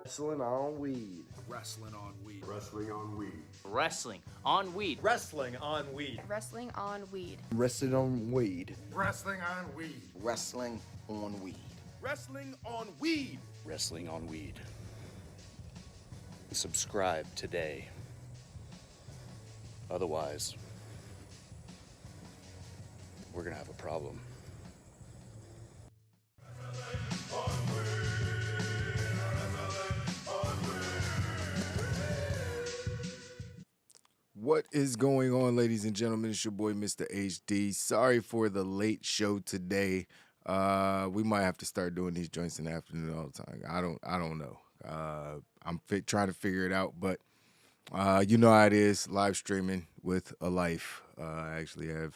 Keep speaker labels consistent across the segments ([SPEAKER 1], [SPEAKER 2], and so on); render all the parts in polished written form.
[SPEAKER 1] Wrestling on weed.
[SPEAKER 2] Wrestling on weed.
[SPEAKER 3] Wrestling on weed.
[SPEAKER 4] Wrestling on weed.
[SPEAKER 5] Wrestling on weed.
[SPEAKER 6] Wrestling on weed.
[SPEAKER 1] Wrestling on weed.
[SPEAKER 3] Wrestling on weed.
[SPEAKER 7] Wrestling on weed.
[SPEAKER 2] Wrestling on weed.
[SPEAKER 8] Wrestling on weed. Subscribe today. Otherwise, we're gonna have a problem.
[SPEAKER 9] What is going on, ladies and gentlemen? It's your boy, Mr. HD. Sorry for the late show today. We might have to start doing these joints in the afternoon all the time. I don't know. I'm trying to figure it out, but you know how it is, live streaming with a life. I actually have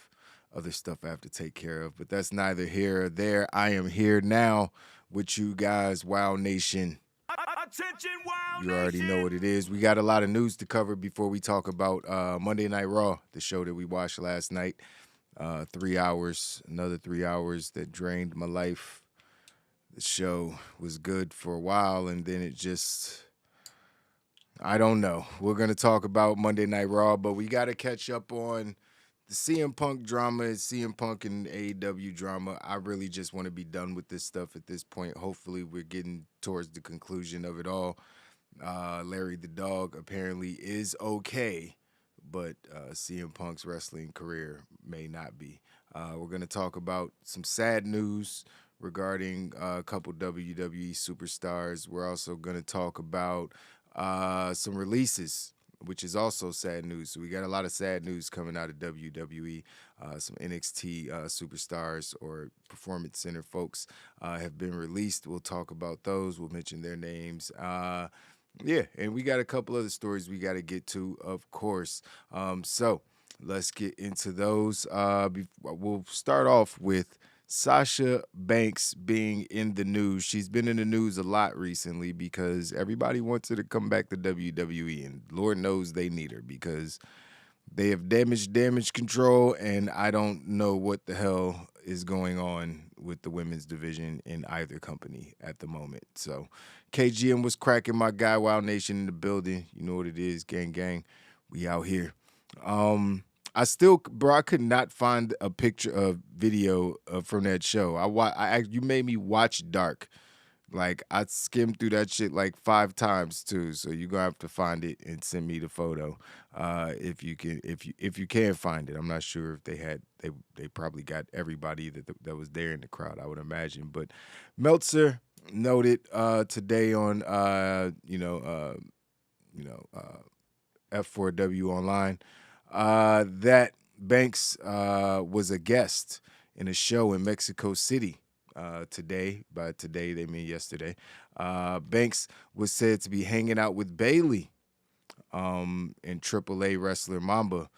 [SPEAKER 9] other stuff I have to take care of, but that's neither here or there. I am here now with you guys, Wow Nation.
[SPEAKER 2] Attention, Wild
[SPEAKER 9] You already know what it is. We got a lot of news to cover before we talk about Monday Night Raw, the show that we watched last night. 3 hours, another 3 hours that drained my life. The show was good for a while, and then it just, I don't know. We're going to talk about Monday Night Raw, but we got to catch up on the CM Punk drama, CM Punk and AEW drama. I really just want to be done with this stuff at this point. Hopefully we're getting towards the conclusion of it all. Larry the Dog apparently is okay, but CM Punk's wrestling career may not be. We're going to talk about some sad news regarding a couple WWE superstars. We're also going to talk about some releases, which is also sad news. So we got a lot of sad news coming out of WWE. Some NXT superstars or Performance Center folks have been released. We'll talk about those. We'll mention their names. Yeah, and we got a couple other stories we got to get to, of course. So let's get into those. We'll start off with Sasha Banks being in the news. She's been in the news a lot recently because everybody wants her to come back to WWE, and Lord knows they need her because they have damage control, and I don't know what the hell is going on with the women's division in either company at the moment. So KGM was cracking, my guy, Wild Nation in the building. You know what it is, gang. We out here. I could not find a picture of video from that show. You made me watch Dark. Like, I skimmed through that shit like 5 times too. So you're gonna have to find it and send me the photo if you can find it. I'm not sure if they probably got everybody that was there in the crowd, I would imagine. But Meltzer noted today on F4W Online that Banks was a guest in a show in Mexico City today. By today, they mean yesterday. Banks was said to be hanging out with Bayley, and AAA wrestler Mamba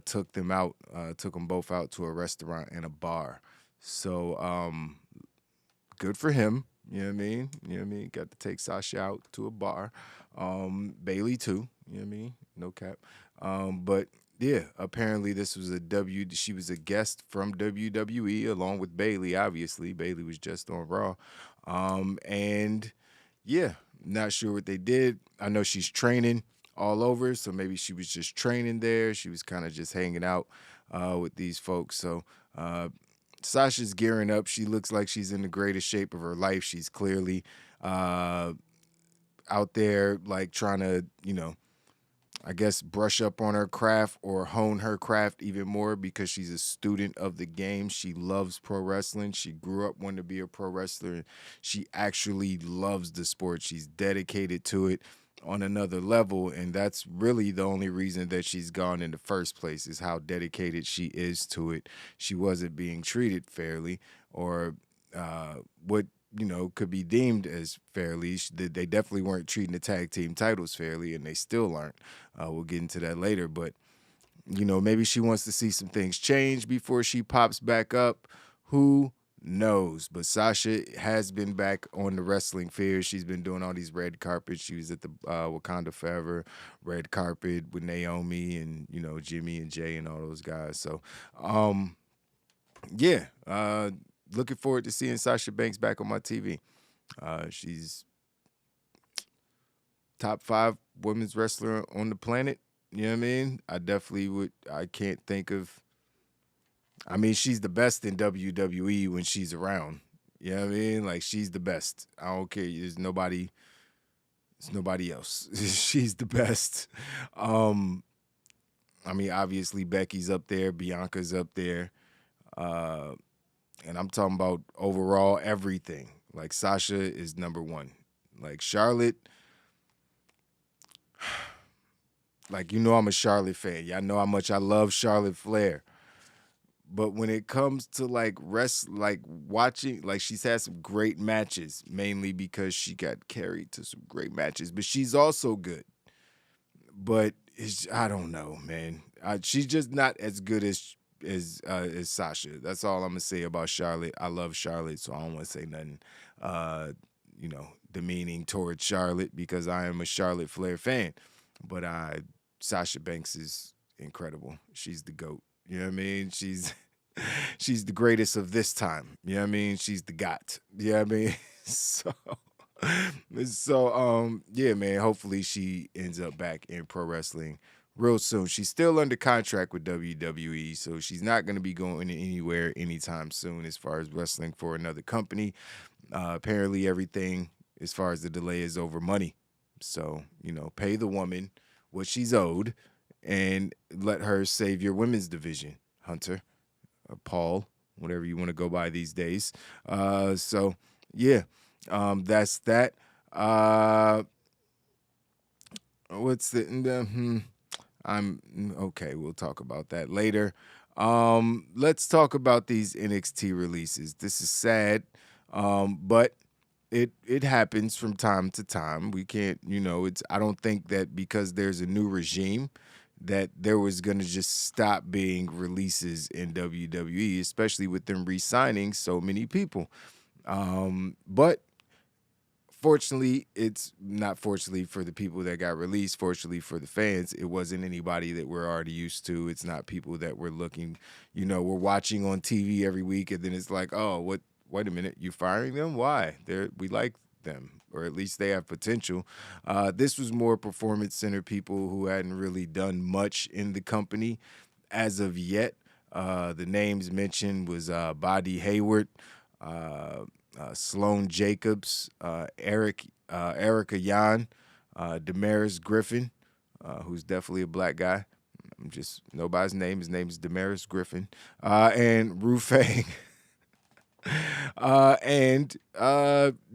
[SPEAKER 9] took them both out to a restaurant and a bar. So good for him. You know what I mean? Got to take Sasha out to a bar. Bayley too. You know what I mean? No cap. But yeah, apparently this was she was a guest from WWE along with Bayley, obviously. Bayley was just on Raw. And yeah, not sure what they did. I know she's training all over, so maybe she was just training there. She was kind of just hanging out with these folks. So Sasha's gearing up. She looks like she's in the greatest shape of her life. She's clearly out there like trying to, I guess, brush up on her craft or hone her craft even more because she's a student of the game. She loves pro wrestling. She grew up wanting to be a pro wrestler. She actually loves the sport. She's dedicated to it on another level, and that's really the only reason that she's gone in the first place is how dedicated she is to it. She wasn't being treated fairly or what could be deemed as fairly. They definitely weren't treating the tag team titles fairly, and they still aren't. We'll get into that later, but, maybe she wants to see some things change before she pops back up. Who knows? But Sasha has been back on the wrestling field. She's been doing all these red carpets. She was at the Wakanda Forever red carpet with Naomi and, Jimmy and Jay and all those guys. So, yeah, looking forward to seeing Sasha Banks back on my TV. She's top 5 women's wrestler on the planet. You know what I mean? I definitely would. I can't think of. I mean, she's the best in WWE when she's around. You know what I mean? Like, she's the best. I don't care. There's nobody else. She's the best. I mean, obviously Becky's up there, Bianca's up there. And I'm talking about overall everything. Like, Sasha is number 1. Like, Charlotte, like, you know I'm a Charlotte fan. Y'all know how much I love Charlotte Flair. But when it comes to like watching, like, she's had some great matches, mainly because she got carried to some great matches. But she's also good. But I don't know, man. She's just not as good as Sasha. That's all I'm gonna say about Charlotte. I love Charlotte, so I don't want to say nothing, demeaning towards Charlotte because I am a Charlotte Flair fan. But Sasha Banks is incredible. She's the GOAT. You know what I mean? She's the greatest of this time. You know what I mean? She's the GOT. You know what I mean? Yeah, man, hopefully she ends up back in pro wrestling real soon. She's still under contract with WWE, so she's not going to be going anywhere anytime soon as far as wrestling for another company. Apparently everything as far as the delay is over money. So, pay the woman what she's owed and let her save your women's division, Hunter, or Paul, whatever you want to go by these days. That's that. What's I'm okay. We'll talk about that later. Let's talk about these NXT releases. This is sad, but it happens from time to time. We can't, I don't think that because there's a new regime that there was going to just stop being releases in WWE, especially with them re-signing so many people. But fortunately, it's not fortunately for the people that got released. Fortunately for the fans, it wasn't anybody that we're already used to. It's not people that we're looking, we're watching on TV every week, and then it's like, oh, what? Wait a minute, you firing them? Why? We like them, or at least they have potential. This was more performance center people who hadn't really done much in the company as of yet. The names mentioned was Bodie Hayward, Sloane Jacobs, Erica Yan, Damaris Griffin, who's definitely a black guy. I'm just nobody's name. His name is Damaris Griffin, and Rufang. I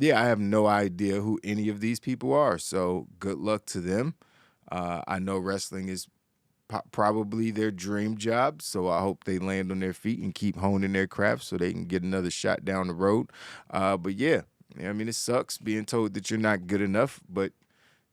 [SPEAKER 9] have no idea who any of these people are. So good luck to them. I know wrestling is probably their dream job, so I hope they land on their feet and keep honing their craft so they can get another shot down the road. But yeah, I mean, it sucks being told that you're not good enough, but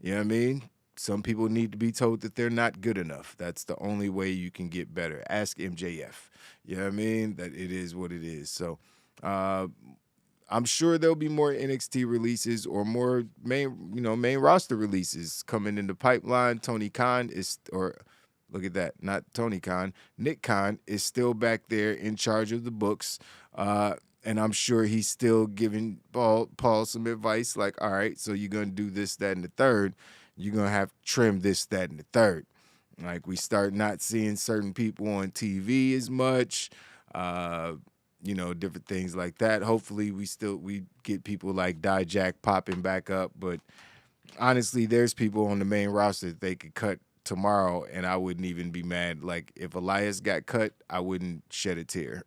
[SPEAKER 9] you know what I mean? Some people need to be told that they're not good enough. That's the only way you can get better. Ask MJF. You know what I mean? That it is what it is. So I'm sure there'll be more NXT releases or more main roster releases coming in the pipeline. Tony Khan look at that, not Tony Khan. Nick Khan is still back there in charge of the books. And I'm sure he's still giving Paul some advice like, all right, so you're going to do this, that, and the third. You're going to have to trim this, that, and the third. Like, we start not seeing certain people on TV as much, different things like that. Hopefully we get people like Dijak popping back up. But honestly, there's people on the main roster that they could cut tomorrow, and I wouldn't even be mad. Like, if Elias got cut, I wouldn't shed a tear.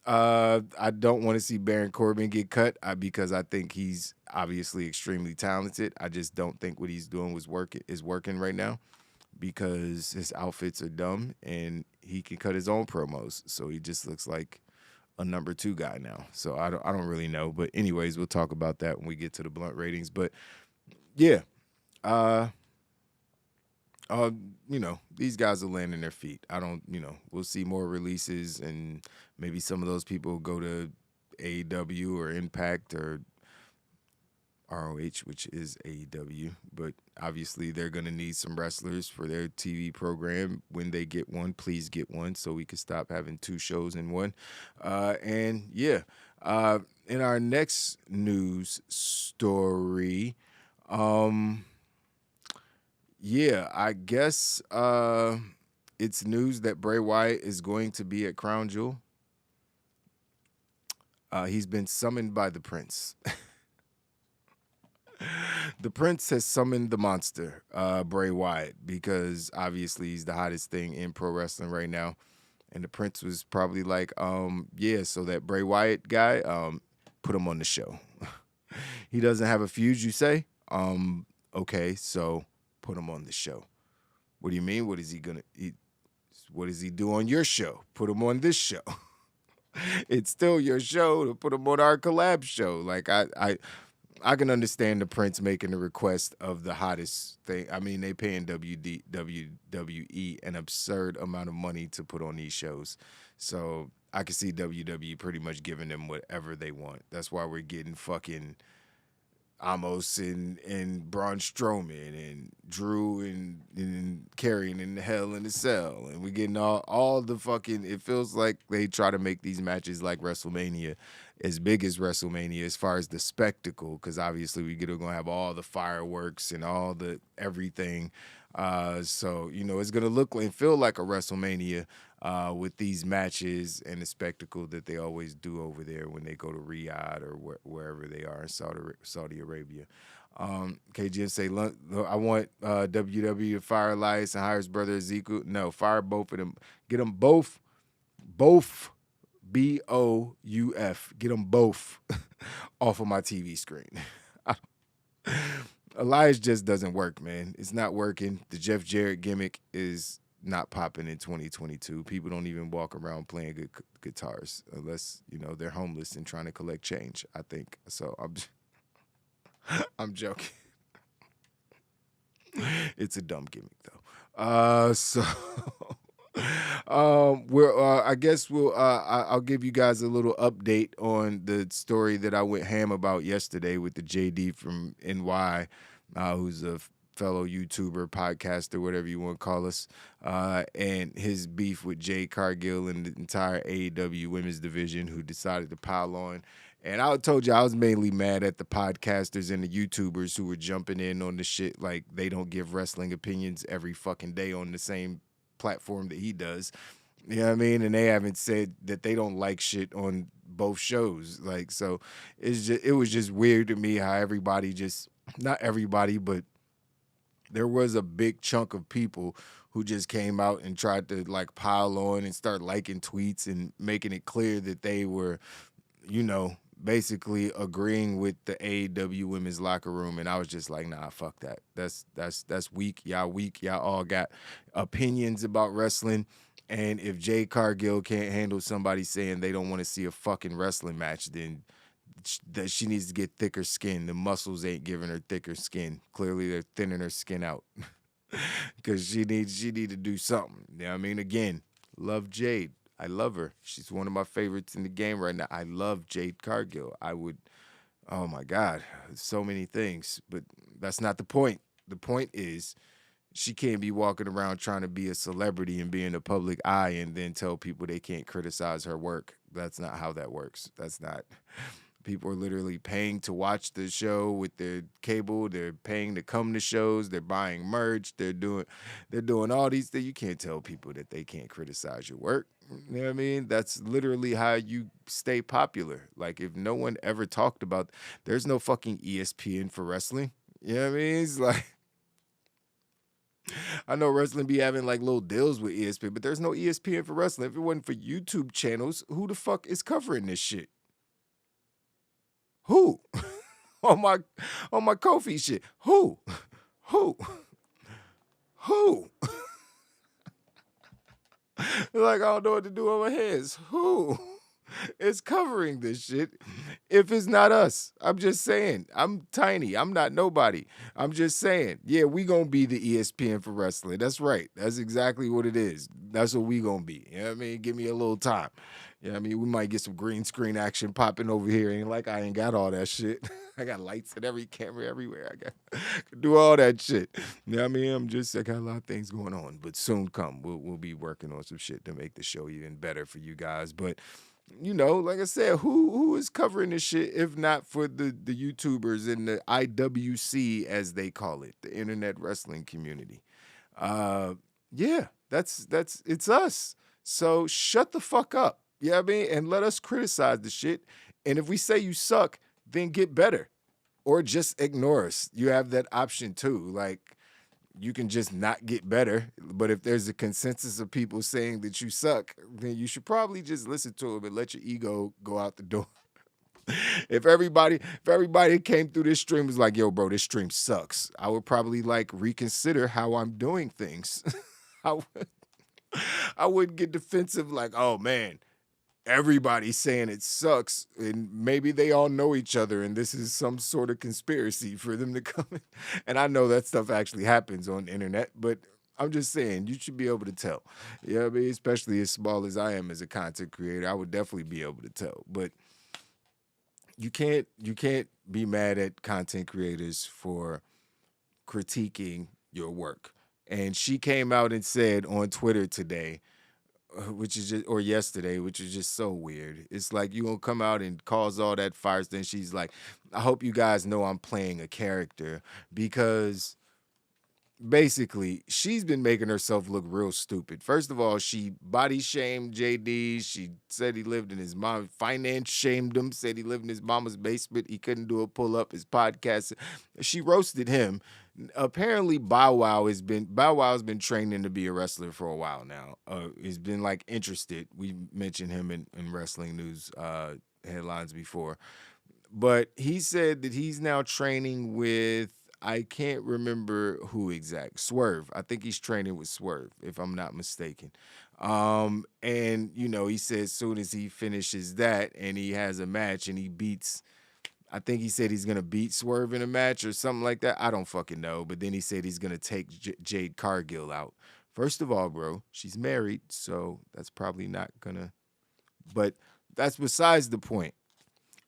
[SPEAKER 9] I don't want to see Baron Corbin get cut because I think he's obviously extremely talented. I just don't think what he's doing is working right now because his outfits are dumb and he can cut his own promos. So he just looks like a number 2 guy now. So I don't really know. But anyways, we'll talk about that when we get to the blunt ratings. But yeah, these guys will land in their feet. We'll see more releases, and maybe some of those people go to AEW or Impact or ROH, which is AEW. But obviously, they're going to need some wrestlers for their TV program. When they get one, please get one so we can stop having 2 shows in one. In our next news story, Yeah, I guess it's news that Bray Wyatt is going to be at Crown Jewel. He's been summoned by the Prince. The Prince has summoned the monster, Bray Wyatt, because obviously he's the hottest thing in pro wrestling right now. And the Prince was probably like, yeah, so that Bray Wyatt guy, put him on the show. He doesn't have a feud, you say? Okay, so put him on the show. What do you mean? What does he do on your show? Put him on this show. It's still your show to put him on our collab show. Like I can understand the Prince making the request of the hottest thing. I mean, they paying WWE an absurd amount of money to put on these shows. So I can see WWE pretty much giving them whatever they want. That's why we're getting fucking Amos and Braun Strowman and Drew and Karrion in the Hell in the Cell. And we're getting all the fucking, it feels like they try to make these matches like WrestleMania, as big as WrestleMania as far as the spectacle, because obviously we're going to have all the fireworks and all the everything. So, you know, it's going to look and feel like a WrestleMania with these matches and the spectacle that they always do over there when they go to Riyadh or wherever they are in Saudi Arabia. KGN say, I want WWE to fire Elias and hire his brother Ezekiel. No, fire both of them. Get them both, BOUF. Get them both off of my TV screen. Elias just doesn't work, man. It's not working. The Jeff Jarrett gimmick is not popping in 2022. People don't even walk around playing good guitars unless, you know, they're homeless and trying to collect change, I think. So I'm joking. It's a dumb gimmick, though. I guess I'll give you guys a little update on the story that I went ham about yesterday with the JD from NY, who's a fellow YouTuber, podcaster, whatever you want to call us, and his beef with Jade Cargill and the entire AEW women's division, who decided to pile on. And I told you I was mainly mad at the podcasters and the YouTubers who were jumping in on the shit like they don't give wrestling opinions every fucking day on the same platform that he does. You know what I mean? And they haven't said that they don't like shit on both shows. Like, so it was just weird to me how everybody just, not everybody, but there was a big chunk of people who just came out and tried to like pile on and start liking tweets and making it clear that they were, you know, basically agreeing with the AEW women's locker room. And I was just like, nah, fuck that. That's weak. Y'all weak. Y'all all got opinions about wrestling. And if Jade Cargill can't handle somebody saying they don't want to see a fucking wrestling match, then that she needs to get thicker skin. The muscles ain't giving her thicker skin. Clearly, they're thinning her skin out because she needs to do something. You know what I mean? Again, love Jade. I love her. She's one of my favorites in the game right now. I love Jade Cargill. Oh my God, so many things. But that's not the point. The point is she can't be walking around trying to be a celebrity and be in the public eye and then tell people they can't criticize her work. That's not how that works. That's not. People are literally paying to watch the show with their cable. They're paying to come to shows. They're buying merch. They're doing all these things. You can't tell people that they can't criticize your work. You know what I mean? That's literally how you stay popular. Like, if no one ever talked about, there's no fucking ESPN for wrestling. You know what I mean? It's like, I know wrestling be having like little deals with ESPN, but there's no ESPN for wrestling. If it wasn't for YouTube channels, who the fuck is covering this shit? Who? on my Kofi shit. Who? Like, I don't know what to do on my hands. Who is covering this shit if it's not us? I'm just saying. I'm tiny. I'm not nobody. I'm just saying. Yeah, we gonna be the ESPN for wrestling. That's right. That's exactly what it is. That's what we gonna be. You know what I mean? Give me a little time. You know what I mean? We might get some green screen action popping over here. Ain't like I ain't got all that shit. I got lights and every camera everywhere. I can do all that shit. You know what I mean? I got a lot of things going on, but soon come. We'll be working on some shit to make the show even better for you guys. But like I said, who is covering this shit if not for the YouTubers and the IWC, as they call it, the internet wrestling community. Yeah, that's it's us. So shut the fuck up. You know what I mean? And let us criticize the shit. And if we say you suck, then get better. Or just ignore us. You have that option too. Like, you can just not get better. But if there's a consensus of people saying that you suck, then you should probably just listen to them and let your ego go out the door. If everybody came through this stream was like, yo, bro, this stream sucks, I would probably like reconsider how I'm doing things. I wouldn't get defensive like, oh man, everybody's saying it sucks, and maybe they all know each other, and this is some sort of conspiracy for them to come in. And I know that stuff actually happens on the internet, but I'm just saying, you should be able to tell. You know what I mean? Especially as small as I am as a content creator, I would definitely be able to tell. But you can't be mad at content creators for critiquing your work. And she came out and said on Twitter today, which is just, or yesterday, which is just so weird. It's like, you gonna come out and cause all that fire. Then she's like, I hope you guys know I'm playing a character, because basically she's been making herself look real stupid. First of all, she body shamed JD. She said he lived in his mom, finance shamed him, said he lived in his mama's basement. He couldn't do a pull up, his podcast. She roasted him. Apparently Bow Wow's been training to be a wrestler for a while now. He's been like interested. We mentioned him in wrestling news headlines before. But he said that he's now training with, I can't remember who exact. Swerve. I think he's training with Swerve, if I'm not mistaken. And, he said as soon as he finishes that and he has a match and he beats, I think he said he's going to beat Swerve in a match or something like that. I don't fucking know. But then he said he's going to take Jade Cargill out. First of all, bro, she's married, so that's probably not going to. But that's besides the point.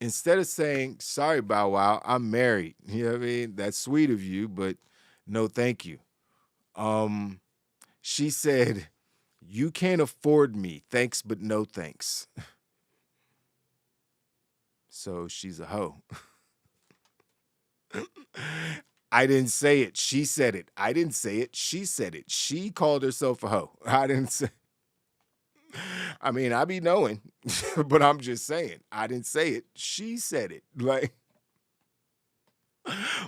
[SPEAKER 9] Instead of saying, sorry, Bow Wow, I'm married. You know what I mean? That's sweet of you, but no thank you. She said, you can't afford me. Thanks, but no thanks. So she's a hoe. I didn't say it. She said it. I didn't say it. She said it. She called herself a hoe. I didn't say. I mean, I be knowing, but I'm just saying, I didn't say it. She said it. Like,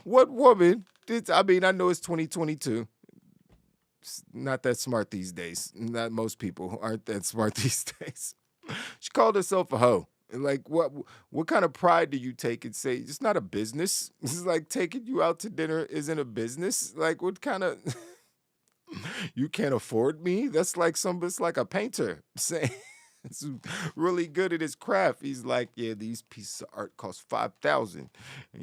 [SPEAKER 9] what woman did? I mean, I know it's 2022. It's not that smart these days. Not most people aren't that smart these days. She called herself a hoe. Like, what kind of pride do you take and say it's not a business? This is like taking you out to dinner isn't a business. Like, what kind of you can't afford me? That's like it's like a painter saying it's really good at his craft. He's like, yeah, these pieces of art cost $5,000, and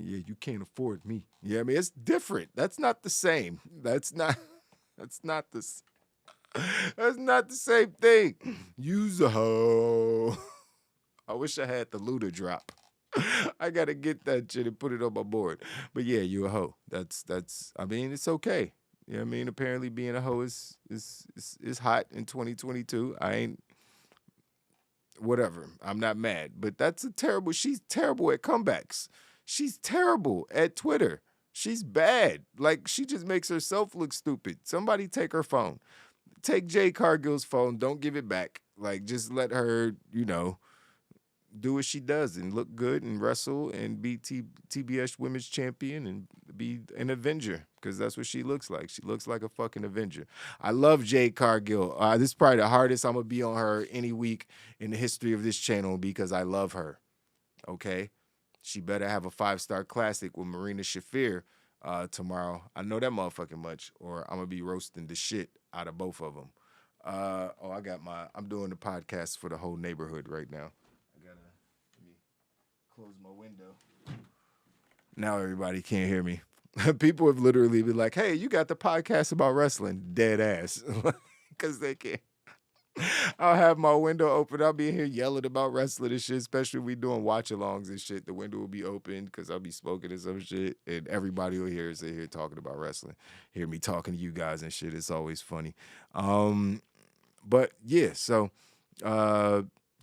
[SPEAKER 9] yeah, you can't afford me. Yeah, I mean, it's different. That's not the same. That's not the same thing. Use a hoe. I wish I had the Luda drop. I gotta get that shit and put it on my board. But yeah, you a hoe. That's. I mean, it's okay. You know what I mean? Apparently, being a hoe is hot in 2022. I ain't. Whatever. I'm not mad. But she's terrible at comebacks. She's terrible at Twitter. She's bad. Like, she just makes herself look stupid. Somebody take her phone. Take Jay Cargill's phone. Don't give it back. Like, just let her, do what she does and look good and wrestle and be TBS Women's Champion and be an Avenger, because that's what she looks like. She looks like a fucking Avenger. I love Jade Cargill. This is probably the hardest I'm going to be on her any week in the history of this channel because I love her. Okay? She better have a 5-star classic with Marina Shafir tomorrow. I know that motherfucking much, or I'm going to be roasting the shit out of both of them. I'm doing the podcast for the whole neighborhood right now. Close my window. Now everybody can't hear me. People have literally been like, hey, you got the podcast about wrestling. Dead ass. Because they can't. I'll have my window open. I'll be in here yelling about wrestling and shit, especially if we doing watch-alongs and shit. The window will be open because I'll be smoking and some shit, and everybody will hear us here talking about wrestling. Hear me talking to you guys and shit. It's always funny. But, yeah, so...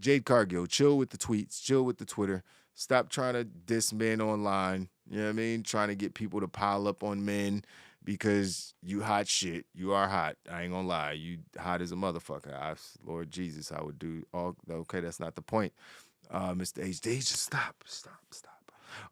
[SPEAKER 9] Jade Cargill, chill with the tweets, chill with the Twitter. Stop trying to diss men online. You know what I mean? Trying to get people to pile up on men because you hot shit. You are hot. I ain't gonna lie. You hot as a motherfucker. Lord Jesus, I would do all. Okay, that's not the point. Mr. HD, just stop.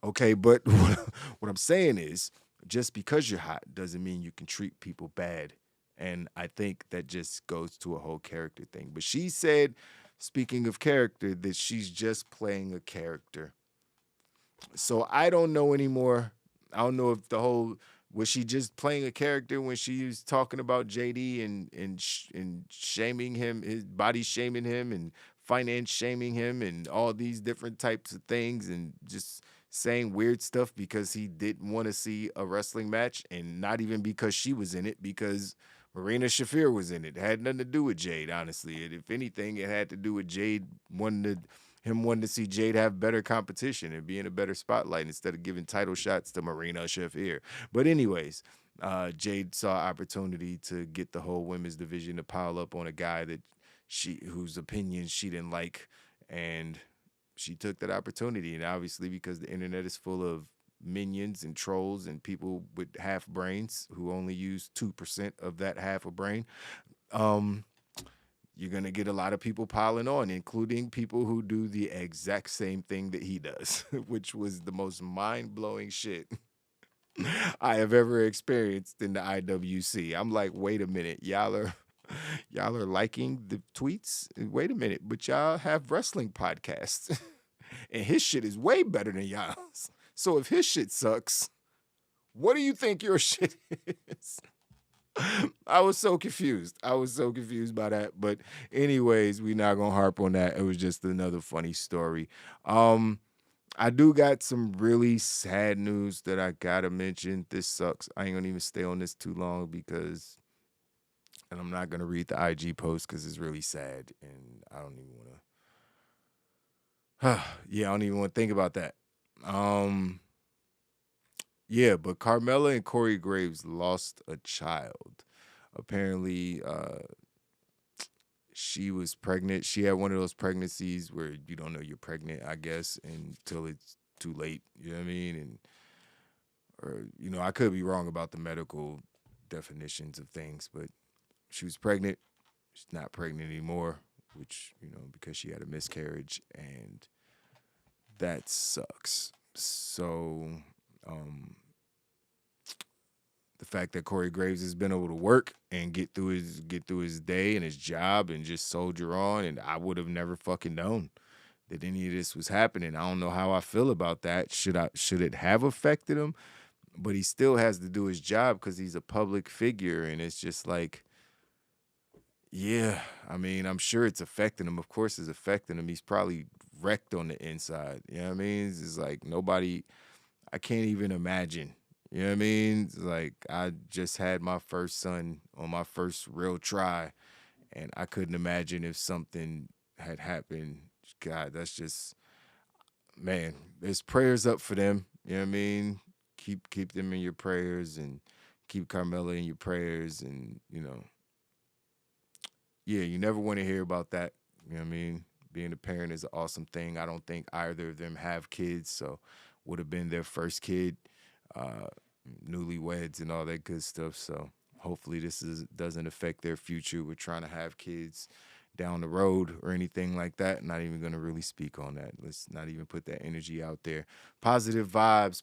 [SPEAKER 9] Okay, but what I'm saying is, just because you're hot doesn't mean you can treat people bad. And I think that just goes to a whole character thing. But she said, speaking of character, that she's just playing a character. So I don't know anymore. I don't know if was she just playing a character when she was talking about JD and shaming him, his body shaming him and finance shaming him and all these different types of things and just saying weird stuff because he didn't want to see a wrestling match, and not even because she was in it, because Marina Shafir was in it. It had nothing to do with Jade, honestly. And if anything, it had to do with Jade wanting to see Jade have better competition and be in a better spotlight instead of giving title shots to Marina Shafir. But anyways, Jade saw opportunity to get the whole women's division to pile up on a guy whose opinions she didn't like, and she took that opportunity. And obviously, because the internet is full of minions and trolls and people with half brains who only use 2% of that half a brain, you're going to get a lot of people piling on, including people who do the exact same thing that he does, which was the most mind-blowing shit I have ever experienced in the IWC. I'm like, wait a minute, y'all are liking the tweets? Wait a minute, but y'all have wrestling podcasts. And his shit is way better than y'all's. So if his shit sucks, what do you think your shit is? I was so confused. By that. But anyways, we're not going to harp on that. It was just another funny story. I do got some really sad news that I got to mention. This sucks. I ain't going to even stay on this too long and I'm not going to read the IG post because it's really sad. And I don't even want to. Yeah, I don't even want to think about that. Yeah, but Carmella and Corey Graves lost a child. Apparently, she was pregnant. She had one of those pregnancies where you don't know you're pregnant, I guess, until it's too late. You know what I mean? I could be wrong about the medical definitions of things, but she was pregnant. She's not pregnant anymore, which, because she had a miscarriage, and that sucks. So, the fact that Corey Graves has been able to work and get through his day and his job and just soldier on, and I would have never fucking known that any of this was happening. I don't know how I feel about that. Should it have affected him? But he still has to do his job because he's a public figure, and it's just like, yeah, I mean, I'm sure it's affecting him. Of course it's affecting him. He's probably wrecked on the inside. You know what I mean? It's like I can't even imagine. You know what I mean? It's like, I just had my first son on my first real try, and I couldn't imagine if something had happened. God, that's just, man, there's prayers up for them. You know what I mean? Keep them in your prayers, and keep Carmella in your prayers, and, yeah, you never want to hear about that. You know what I mean? Being a parent is an awesome thing. I don't think either of them have kids, so would have been their first kid, newlyweds and all that good stuff. So hopefully this doesn't affect their future with trying to have kids down the road or anything like that. I'm not even going to really speak on that. Let's not even put that energy out there. Positive vibes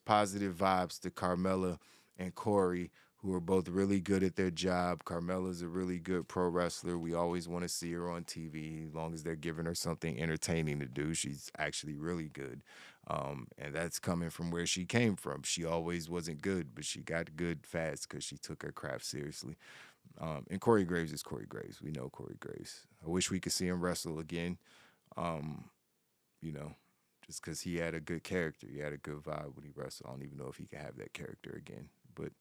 [SPEAKER 9] to Carmella and Corey, who are both really good at their job. Carmella's a really good pro wrestler. We always want to see her on TV as long as they're giving her something entertaining to do. She's actually really good. And that's coming from where she came from. She always wasn't good, but she got good fast because she took her craft seriously. And Corey Graves is Corey Graves. We know Corey Graves. I wish we could see him wrestle again, just because he had a good character. He had a good vibe when he wrestled. I don't even know if he can have that character again. But,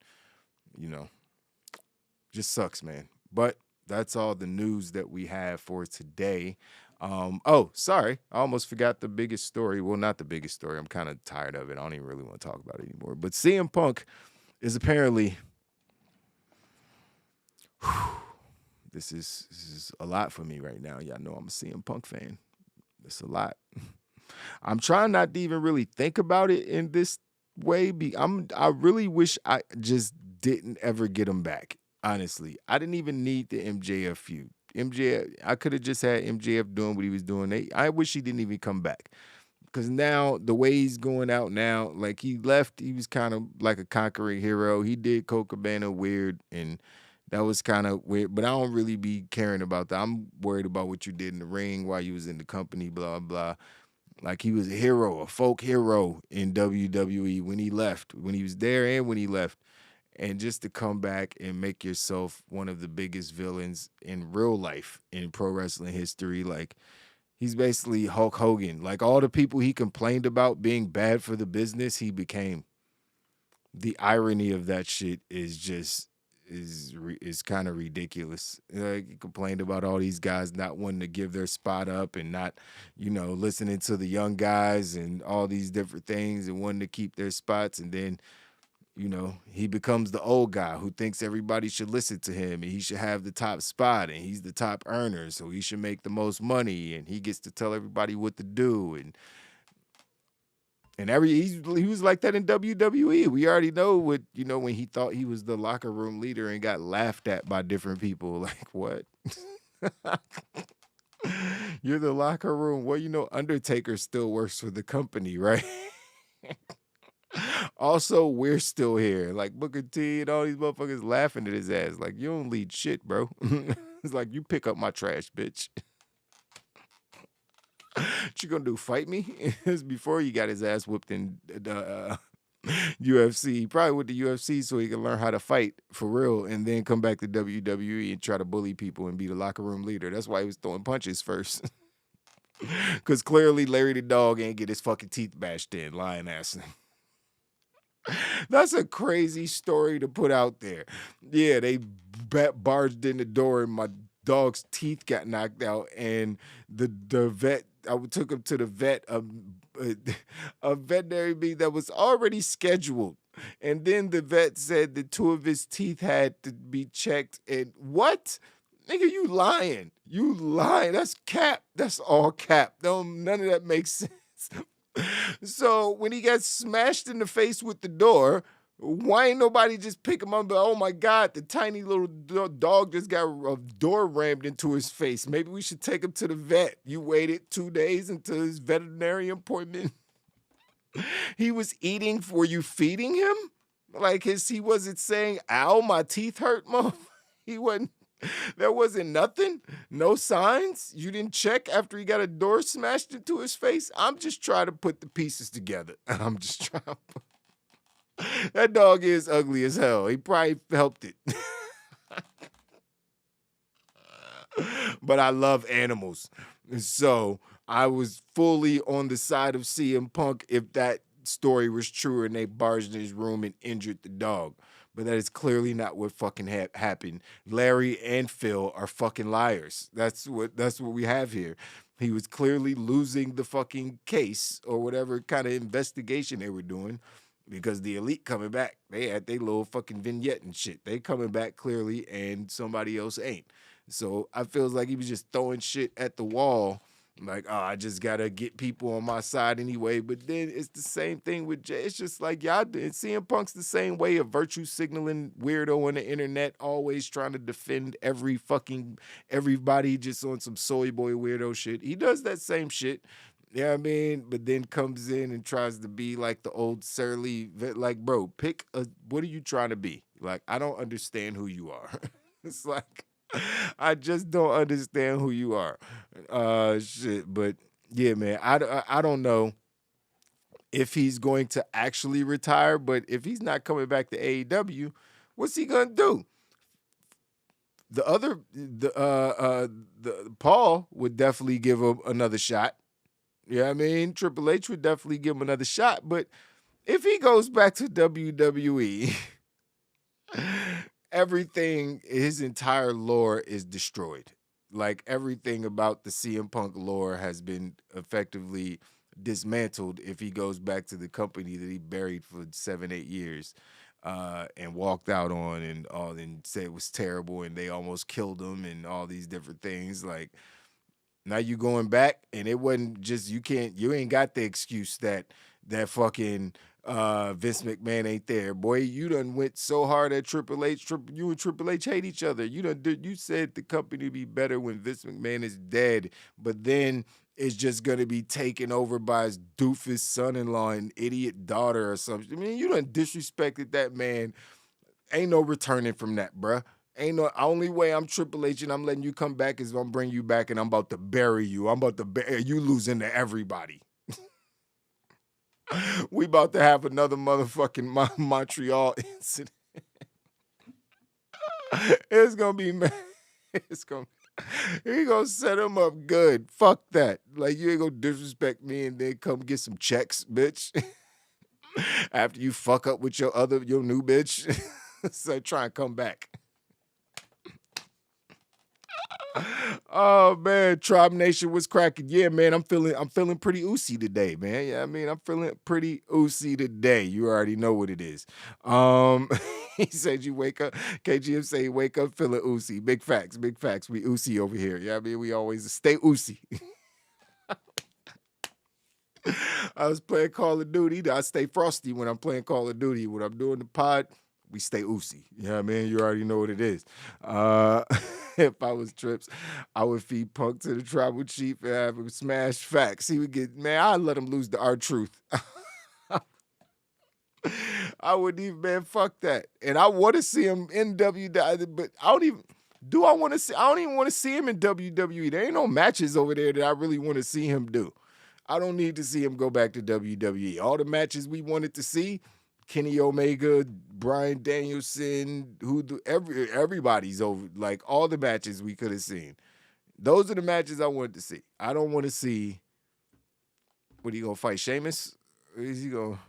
[SPEAKER 9] just sucks, man. But that's all the news that we have for today. Sorry. I almost forgot the biggest story. Well, not the biggest story. I'm kind of tired of it. I don't even really want to talk about it anymore. But CM Punk is apparently... This is a lot for me right now. Y'all know I'm a CM Punk fan. It's a lot. I'm trying not to even really think about it in this way. I really wish I just didn't ever get him back. Honestly, I didn't even need the MJF feud. MJF, I could have just had MJF doing what he was doing. I wish he didn't even come back. Because now the way he's going out now, like he left, he was kind of like a conquering hero. He did Colt Cabana weird, and that was kind of weird. But I don't really be caring about that. I'm worried about what you did in the ring while you was in the company, blah, blah. Like he was a hero, a folk hero in WWE when he left, when he was there and when he left. And just to come back and make yourself one of the biggest villains in real life in pro wrestling history, like he's basically Hulk Hogan. Like all the people he complained about being bad for the business, he became. The irony of that shit is just is kind of ridiculous. Like he complained about all these guys not wanting to give their spot up and not, listening to the young guys and all these different things and wanting to keep their spots. And then, he becomes the old guy who thinks everybody should listen to him and he should have the top spot and he's the top earner, so he should make the most money and he gets to tell everybody what to do. And he was like that in WWE. We already know what, when he thought he was the locker room leader and got laughed at by different people. Like, what? You're the locker room. Well, Undertaker still works for the company, right? Also, we're still here. Like Booker T and all these motherfuckers laughing at his ass. Like, you don't lead shit, bro. It's like, you pick up my trash, bitch. What you gonna do, fight me? It's before he got his ass whooped in the UFC. He probably went to UFC so he could learn how to fight for real and then come back to WWE and try to bully people and be the locker room leader. That's why he was throwing punches first. Because clearly Larry the Dog ain't get his fucking teeth bashed in, lying ass. That's a crazy story to put out there. Yeah, they barged in the door and my dog's teeth got knocked out, and the vet, I took him to the vet, a veterinary meeting that was already scheduled. And then the vet said that 2 of his teeth had to be checked. And what? Nigga, you lying. You lying. That's cap. That's all cap. None of that makes sense. So when he got smashed in the face with the door, why ain't nobody just pick him up and be, oh my God, the tiny little dog just got a door rammed into his face. Maybe we should take him to the vet. You waited 2 days until his veterinary appointment. He was eating. Were you feeding him? Like he wasn't saying, ow, my teeth hurt, mom. He wasn't. There wasn't nothing? No signs? You didn't check after he got a door smashed into his face? I'm just trying to put the pieces together. I'm just trying to That dog is ugly as hell. He probably helped it. But I love animals. So I was fully on the side of CM Punk if that story was true and they barged in his room and injured the dog. But that is clearly not what fucking happened. Larry and Phil are fucking liars. That's what we have here. He was clearly losing the fucking case or whatever kind of investigation they were doing because the Elite coming back. They had their little fucking vignette and shit. They coming back clearly and somebody else ain't. So I feels like he was just throwing shit at the wall. Like, oh, I just got to get people on my side anyway. But then it's the same thing with Jay. It's just like, y'all, CM Punk's the same way, a virtue signaling weirdo on the internet, always trying to defend everybody just on some soy boy weirdo shit. He does that same shit. You know what I mean? But then comes in and tries to be like the old surly, like, bro, what are you trying to be? Like, I don't understand who you are. It's like, I just don't understand who you are. Shit. But yeah, man, I don't know if he's going to actually retire, but if he's not coming back to AEW, what's he gonna do? The Paul would definitely give him another shot. You know what I mean? Triple H would definitely give him another shot, but if he goes back to WWE, everything, his entire lore is destroyed. Like everything about the CM Punk lore has been effectively dismantled if he goes back to the company that he buried for 7-8 years and walked out on and said it was terrible and they almost killed him and all these different things. Like Now you going back, and it wasn't just you ain't got the excuse that fucking Vince McMahon ain't there. Boy, you done went so hard at Triple H. You and Triple H hate each other. You said the company would be better when Vince McMahon is dead, but then it's just gonna be taken over by his doofus son-in-law and idiot daughter or something. I mean, you done disrespected that man. Ain't no returning from that, bruh. Ain't no only way I'm Triple H and I'm letting you come back is I'm bring you back and I'm about to bury you. I'm about to bury you losing to everybody. We about to have another motherfucking Montreal incident. It's gonna be mad. He gonna set him up good. Fuck that. Like you ain't gonna disrespect me and then come get some checks, bitch. After you fuck up with your new bitch. So try and come back. Oh man, Tribe Nation was cracking. Yeah, man, I'm feeling pretty oozy today, man. Yeah, I mean, I'm feeling pretty oozy today. You already know what it is. He said you wake up. KGM say you wake up feeling oozy. Big facts, big facts. We oozy over here. Yeah, I mean, we always stay oozy. I was playing Call of Duty. I stay frosty when I'm playing Call of Duty. When I'm doing the pod, we stay oozy. You know what I mean? You already know what it is. If I was Trips, I would feed Punk to the tribal chief and have him smash facts. He would get, man, I'd let him lose the R-Truth. I wouldn't even, man, fuck that. And I want to see him in WWE, but I don't even want to see him in WWE. There ain't no matches over there that I really want to see him do. I don't need to see him go back to WWE. All the matches we wanted to see, Kenny Omega, Bryan Danielson, everybody's over. Like all the matches we could have seen. Those are the matches I wanted to see. I don't want to see. What are you gonna fight, Sheamus? Who's he gonna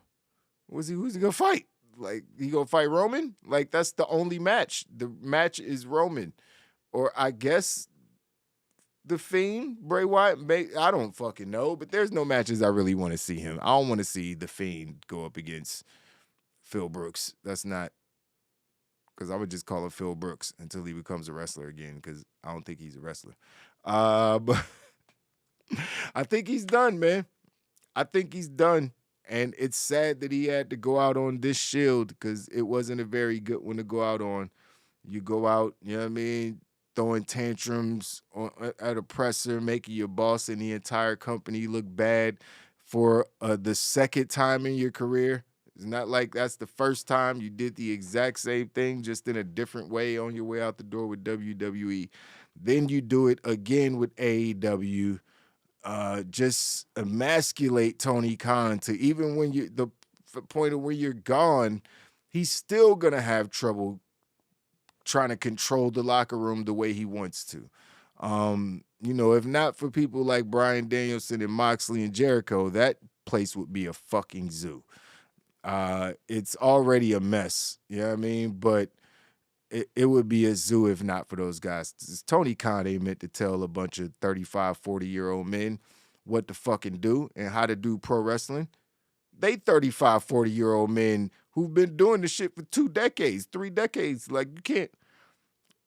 [SPEAKER 9] fight? Like he gonna fight Roman? Like that's the only match. The match is Roman, or I guess The Fiend, Bray Wyatt. I don't fucking know. But there's no matches I really want to see him. I don't want to see The Fiend go up against Phil Brooks. That's not, because I would just call him Phil Brooks until he becomes a wrestler again, because I don't think he's a wrestler. But I think he's done, man. I think he's done. And it's sad that he had to go out on this Shield because it wasn't a very good one to go out on. You go out, you know what I mean, throwing tantrums at a presser, making your boss and the entire company look bad for the second time in your career. It's not like that's the first time you did the exact same thing, just in a different way on your way out the door with WWE. Then you do it again with AEW. Just emasculate Tony Khan to even when the point of where you're gone, he's still going to have trouble trying to control the locker room the way he wants to. If not for people like Bryan Danielson and Moxley and Jericho, that place would be a fucking zoo. It's already a mess, you know what I mean? But it would be a zoo if not for those guys. Tony Khan ain't meant to tell a bunch of 35, 40-year-old men what to fucking do and how to do pro wrestling. They 35, 40-year-old men who've been doing this shit for 2 decades, 3 decades. Like, you can't,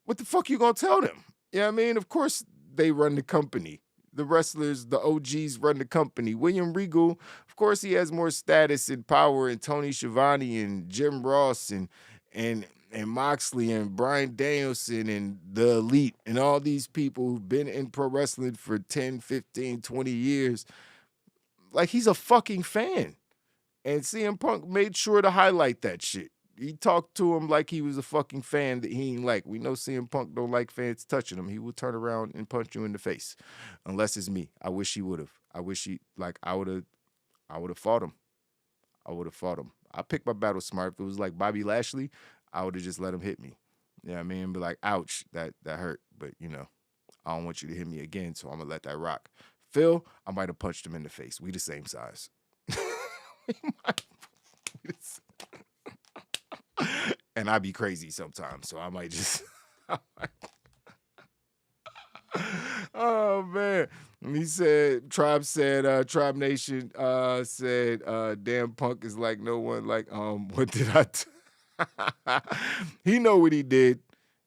[SPEAKER 9] what the fuck you gonna tell them? You know what I mean? Of course they run the company. The wrestlers, the OGs run the company. William Regal, of course he has more status and power, and Tony Schiavone and Jim Ross and Moxley and Bryan Danielson and the Elite and all these people who've been in pro wrestling for 10, 15, 20 years. Like, he's a fucking fan. And CM Punk made sure to highlight that shit. He talked to him like he was a fucking fan that he ain't like. We know CM Punk don't like fans touching him. He will turn around and punch you in the face. Unless it's me. I wish he would have. I wish I would have fought him. I picked my battle smart. If it was like Bobby Lashley, I would have just let him hit me. You know what I mean? Be like, ouch, that hurt. But, I don't want you to hit me again, so I'm going to let that rock. Phil, I might have punched him in the face. We the same size. And I be crazy sometimes, so I might just... Oh, man. And he said, Tribe Nation said, damn, Punk is like no one. Like, what did I... He know what he did.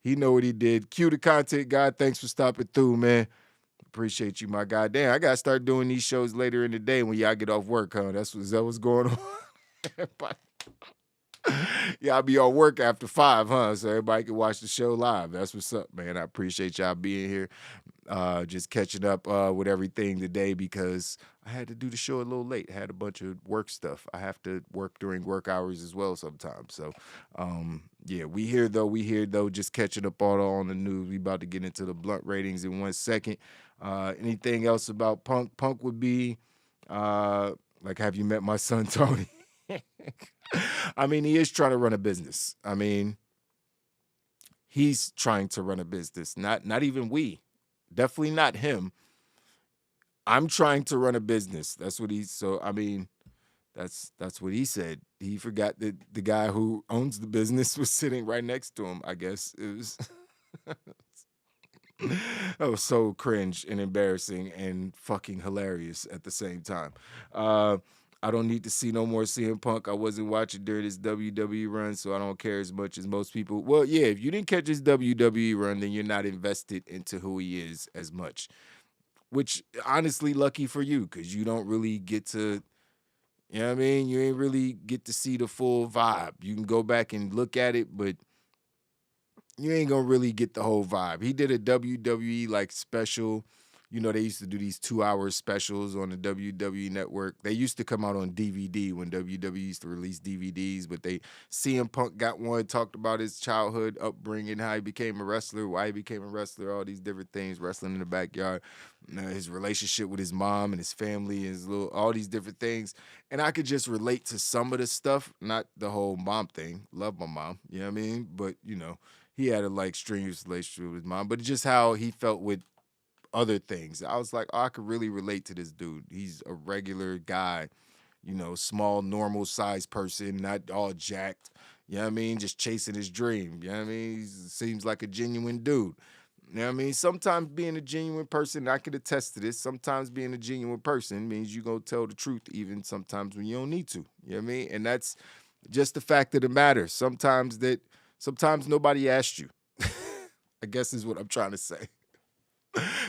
[SPEAKER 9] Cue the content guy. Thanks for stopping through, man. appreciate you, my guy. Damn, I gotta start doing these shows later in the day when y'all get off work, huh? Is that what's going on? Y'all be on work after 5, huh? So everybody can watch the show live. That's what's up, man. I appreciate y'all being here. Just catching up with everything today because I had to do the show a little late. I had a bunch of work stuff. I have to work during work hours as well sometimes. So, yeah, we here though. Just catching up on the news. We about to get into the blunt ratings in 1 second. Anything else about Punk? Punk would be like, have you met my son Tony? I mean, he is trying to run a business. I mean, he's trying to run a business. Not even we. Definitely not him. I'm trying to run a business. That's what he's. So I mean, that's what he said. He forgot that the guy who owns the business was sitting right next to him. I guess it was. That was so cringe and embarrassing and fucking hilarious at the same time. I don't need to see no more CM Punk. I wasn't watching during this WWE run, so I don't care as much as most people. Well, yeah, if you didn't catch his WWE run, then you're not invested into who he is as much. Which, honestly, lucky for you, because you don't really get to, you know what I mean? You ain't really get to see the full vibe. You can go back and look at it, but you ain't gonna really get the whole vibe. He did a WWE like special. You know, they used to do these 2-hour specials on the WWE network. They used to come out on DVD when WWE used to release DVDs, but CM Punk got one, talked about his childhood upbringing, how he became a wrestler, why he became a wrestler, all these different things, wrestling in the backyard, his relationship with his mom and his family, all these different things. And I could just relate to some of the stuff, not the whole mom thing. Love my mom, you know what I mean? But, you know, he had a strenuous relationship with his mom, but just how he felt with other things. I was like, oh, I could really relate to this dude. He's a regular guy, you know, small, normal sized person, not all jacked. You know what I mean? Just chasing his dream. You know what I mean? He seems like a genuine dude. You know what I mean? Sometimes being a genuine person, I could attest to this. Sometimes being a genuine person means you're going to tell the truth, even sometimes when you don't need to. You know what I mean? And that's just the fact of the matter. Sometimes nobody asked you. I guess is what I'm trying to say.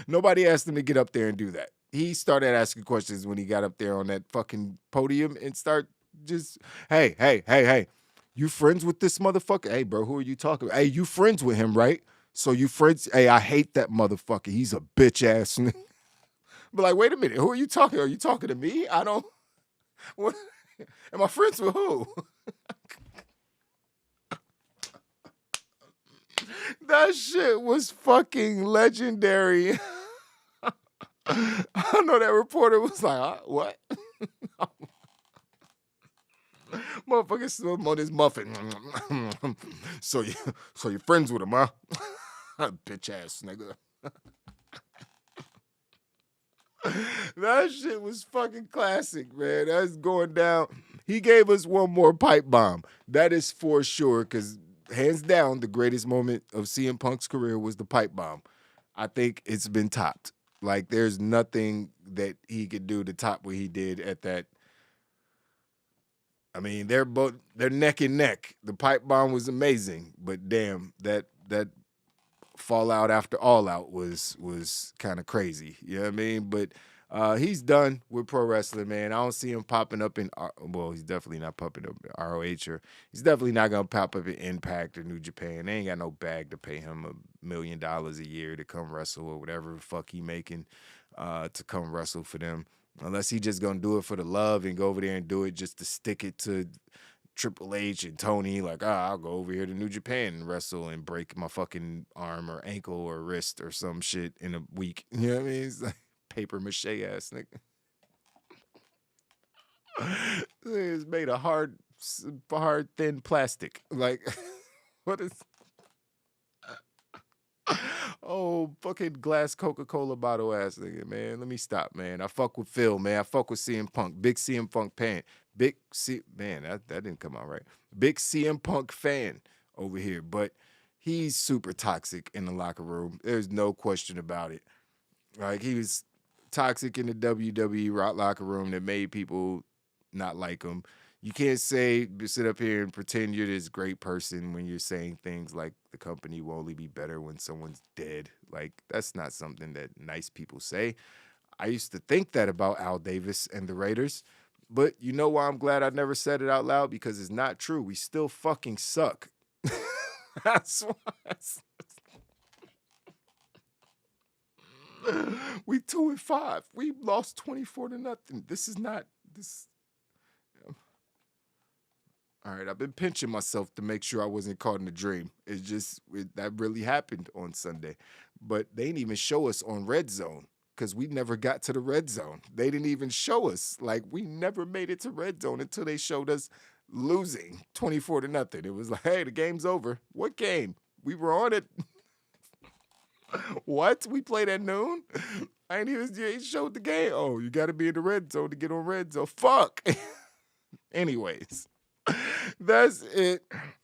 [SPEAKER 9] Nobody asked him to get up there and do that. He started asking questions when he got up there on that fucking podium and start just, hey, you friends with this motherfucker? Hey, bro, who are you talking about? Hey, you friends with him, right? So you friends? Hey, I hate that motherfucker. He's a bitch ass nigga. But like, wait a minute, who are you talking? Are you talking to me? I don't. What? Am I friends with who? That shit was fucking legendary. I know that reporter was like, what? Motherfucker still on his muffin. So you're friends with him, huh? Bitch ass nigga. That shit was fucking classic, man. That's going down. He gave us one more pipe bomb. That is for sure, because hands down, the greatest moment of CM Punk's career was the pipe bomb. I think it's been topped. Like, there's nothing that he could do to top what he did at that. I mean, they're neck and neck. The pipe bomb was amazing, but damn, that fallout after All Out was kind of crazy. You know what I mean? But he's done with pro wrestling, man. I don't see him popping up in, he's definitely not popping up in ROH, or he's definitely not going to pop up in Impact or New Japan. They ain't got no bag to pay him $1 million a year to come wrestle or whatever the fuck he making to come wrestle for them. Unless he just going to do it for the love and go over there and do it just to stick it to Triple H and Tony, like, I'll go over here to New Japan and wrestle and break my fucking arm or ankle or wrist or some shit in a week. You know what I mean? It's like paper mache ass nigga. It's made of hard, thin plastic. Like, what is... Oh, fucking glass Coca-Cola bottle ass nigga, man. Let me stop, man. I fuck with Phil, man. I fuck with CM Punk. Big CM Punk fan. Man, that didn't come out right. Big CM Punk fan over here, but he's super toxic in the locker room. There's no question about it. Like, he was toxic in the WWE locker room that made people not like him. You can't sit up here and pretend you're this great person when you're saying things like the company will only be better when someone's dead. Like, that's not something that nice people say. I used to think that about Al Davis and the Raiders, but you know why I'm glad I never said it out loud? Because it's not true. We still fucking suck. That's why. We 2-5. We lost 24-0. This is not this. All right, I've been pinching myself to make sure I wasn't caught in a dream. That really happened on Sunday. But they didn't even show us on Red Zone because we never got to the Red Zone. They didn't even show us. Like, we never made it to Red Zone until they showed us losing 24-0. It was like, hey, the game's over. What game? We were on it. What? We played at noon? I ain't even he showed the game. Oh, you got to be in the Red Zone to get on Red Zone. Fuck. Anyways. That's it.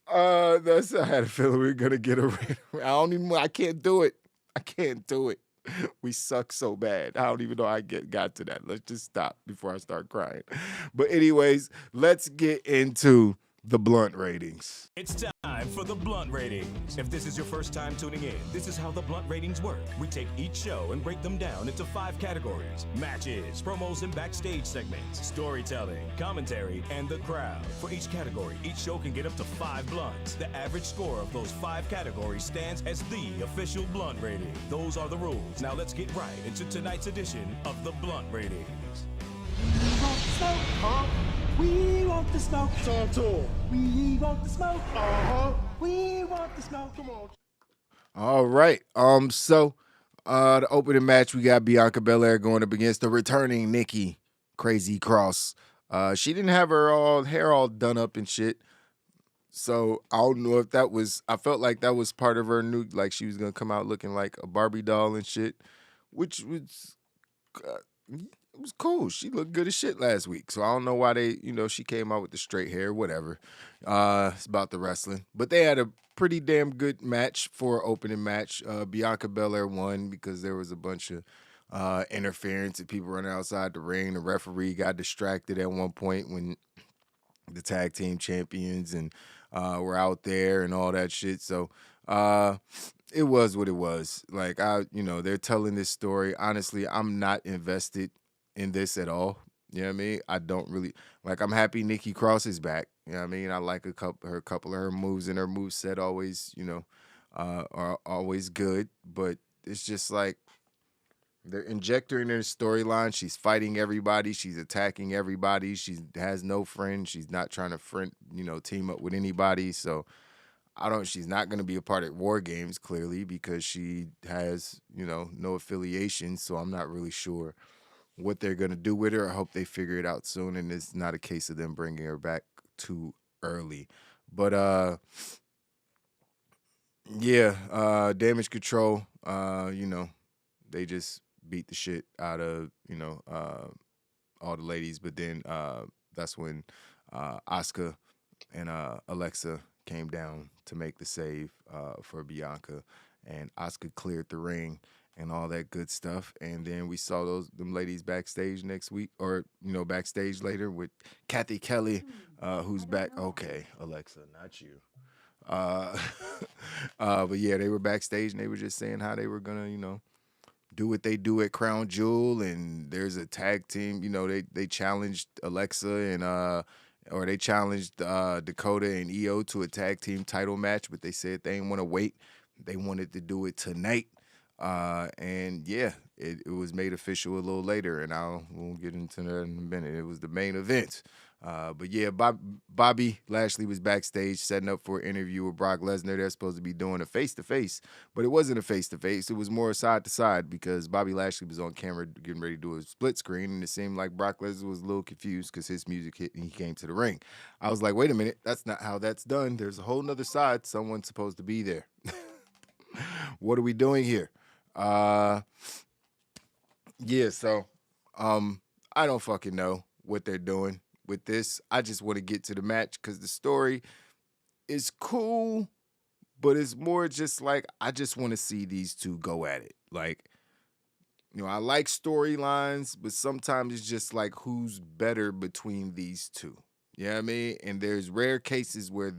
[SPEAKER 9] I had a feeling we were gonna get I can't do it. I can't do it. We suck so bad. I don't even know how I got to that. Let's just stop before I start crying. But anyways, let's get into the blunt ratings.
[SPEAKER 2] It's time for the blunt ratings. If this is your first time tuning in, this is how the blunt ratings work. We take each show and break them down into 5 categories: matches, promos and backstage segments, storytelling, commentary, and the crowd. For each category, each show can get up to 5 blunts. The average score of those 5 categories stands as the official blunt rating. Those are the rules. Now let's get right into tonight's edition of the blunt ratings.
[SPEAKER 5] We want the smoke.
[SPEAKER 3] Talk to him.
[SPEAKER 5] We want the smoke. We want the smoke.
[SPEAKER 3] Come on.
[SPEAKER 9] All right. So the opening match, we got Bianca Belair going up against the returning Nikki Crazy Cross. She didn't have her hair all done up and shit. So I don't know if that was, I felt like that was part of her new, like she was going to come out looking like a Barbie doll and shit, which was, it was cool. She looked good as shit last week. So I don't know why she came out with the straight hair, whatever. It's about the wrestling. But they had a pretty damn good match for an opening match. Bianca Belair won because there was a bunch of interference and people running outside the ring. The referee got distracted at one point when the tag team champions and were out there and all that shit. So it was what it was. Like, they're telling this story. Honestly, I'm not invested in this at all. You know what I mean? I don't really like. I'm happy Nikki Cross is back. You know what I mean? I like a couple of her moves, and her moveset always, are always good. But it's just like they're injecting her in her storyline. She's fighting everybody. She's attacking everybody. She has no friends. She's not trying to team up with anybody. So she's not going to be a part of War Games, clearly, because she has, no affiliation. So I'm not really sure what they're going to do with her. I hope they figure it out soon, and it's not a case of them bringing her back too early. But, Damage Control, they just beat the shit out of, all the ladies. But then that's when Asuka and Alexa came down to make the save for Bianca, and Asuka cleared the ring and all that good stuff. And then we saw them ladies backstage next week, or backstage later with Kathy Kelly, who's back. Okay, Alexa, not you. But yeah, they were backstage and they were just saying how they were gonna, do what they do at Crown Jewel. And there's a tag team. They challenged Alexa and or they challenged Dakota and Io to a tag team title match, but they said they didn't want to wait. They wanted to do it tonight. And yeah, it was made official a little later, and we'll get into that in a minute. It was the main event. But yeah, Bobby Lashley was backstage setting up for an interview with Brock Lesnar. They're supposed to be doing a face-to-face, but it wasn't a face-to-face. It was more side-to-side because Bobby Lashley was on camera getting ready to do a split screen, and it seemed like Brock Lesnar was a little confused because his music hit and he came to the ring. I was like, wait a minute, that's not how that's done. There's a whole nother side. Someone's supposed to be there. What are we doing here? So I don't fucking know what they're doing with this. I just want to get to the match because the story is cool, but it's more just like I just want to see these two go at it. Like, I like storylines, but sometimes it's just like who's better between these two. You know what I mean? And there's rare cases where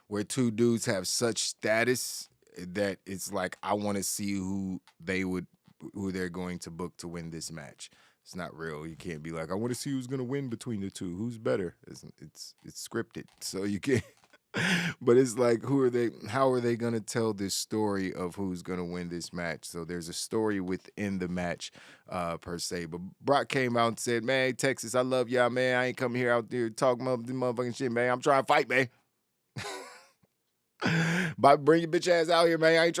[SPEAKER 9] where two dudes have such status that it's like, I want to see who they're going to book to win this match. It's not real. You can't be like, I want to see who's going to win between the two. Who's better? It's scripted. So you can't. But it's like, how are they going to tell this story of who's going to win this match? So there's a story within the match per se. But Brock came out and said, man, Texas, I love y'all, man. I ain't coming here out there talking about this motherfucking shit, man. I'm trying to fight, man. But bring your bitch ass out here, man. I ain't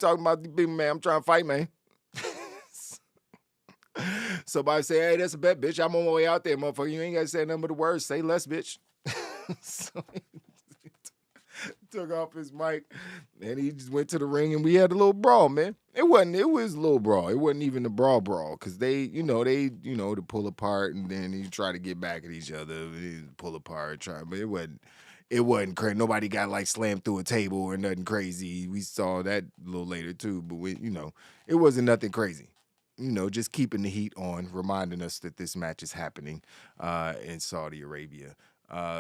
[SPEAKER 9] talking about these people, man. I'm trying to fight, man. Somebody say, hey, that's a bet, bitch. I'm on my way out there, motherfucker. You ain't got to say nothing but the words. Say less, bitch. So he took off his mic and he just went to the ring and we had a little brawl, man. It was a little brawl. It wasn't even a brawl because they to pull apart and then you try to get back at each other, pull apart, but it wasn't crazy. Nobody got like slammed through a table or nothing crazy. We saw that a little later too, but it wasn't nothing crazy. Just keeping the heat on, reminding us that this match is happening in Saudi Arabia.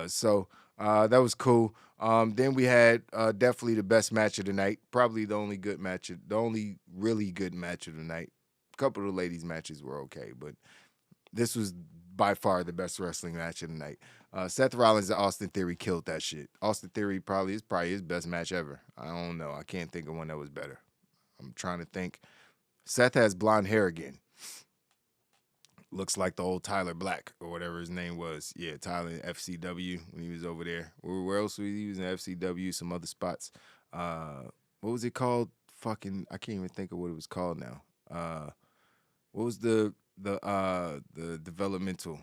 [SPEAKER 9] So that was cool. Then we had definitely the best match of the night, probably the only really good match of the night. A couple of the ladies' matches were okay, but this was by far the best wrestling match of the night. Seth Rollins and Austin Theory killed that shit. Austin Theory probably his best match ever. I don't know. I can't think of one that was better. I'm trying to think. Seth has blonde hair again. Looks like the old Tyler Black or whatever his name was. Yeah, Tyler in FCW when he was over there. Where else was he? He was in FCW, some other spots. What was it called? I can't even think of what it was called now. What was the developmental?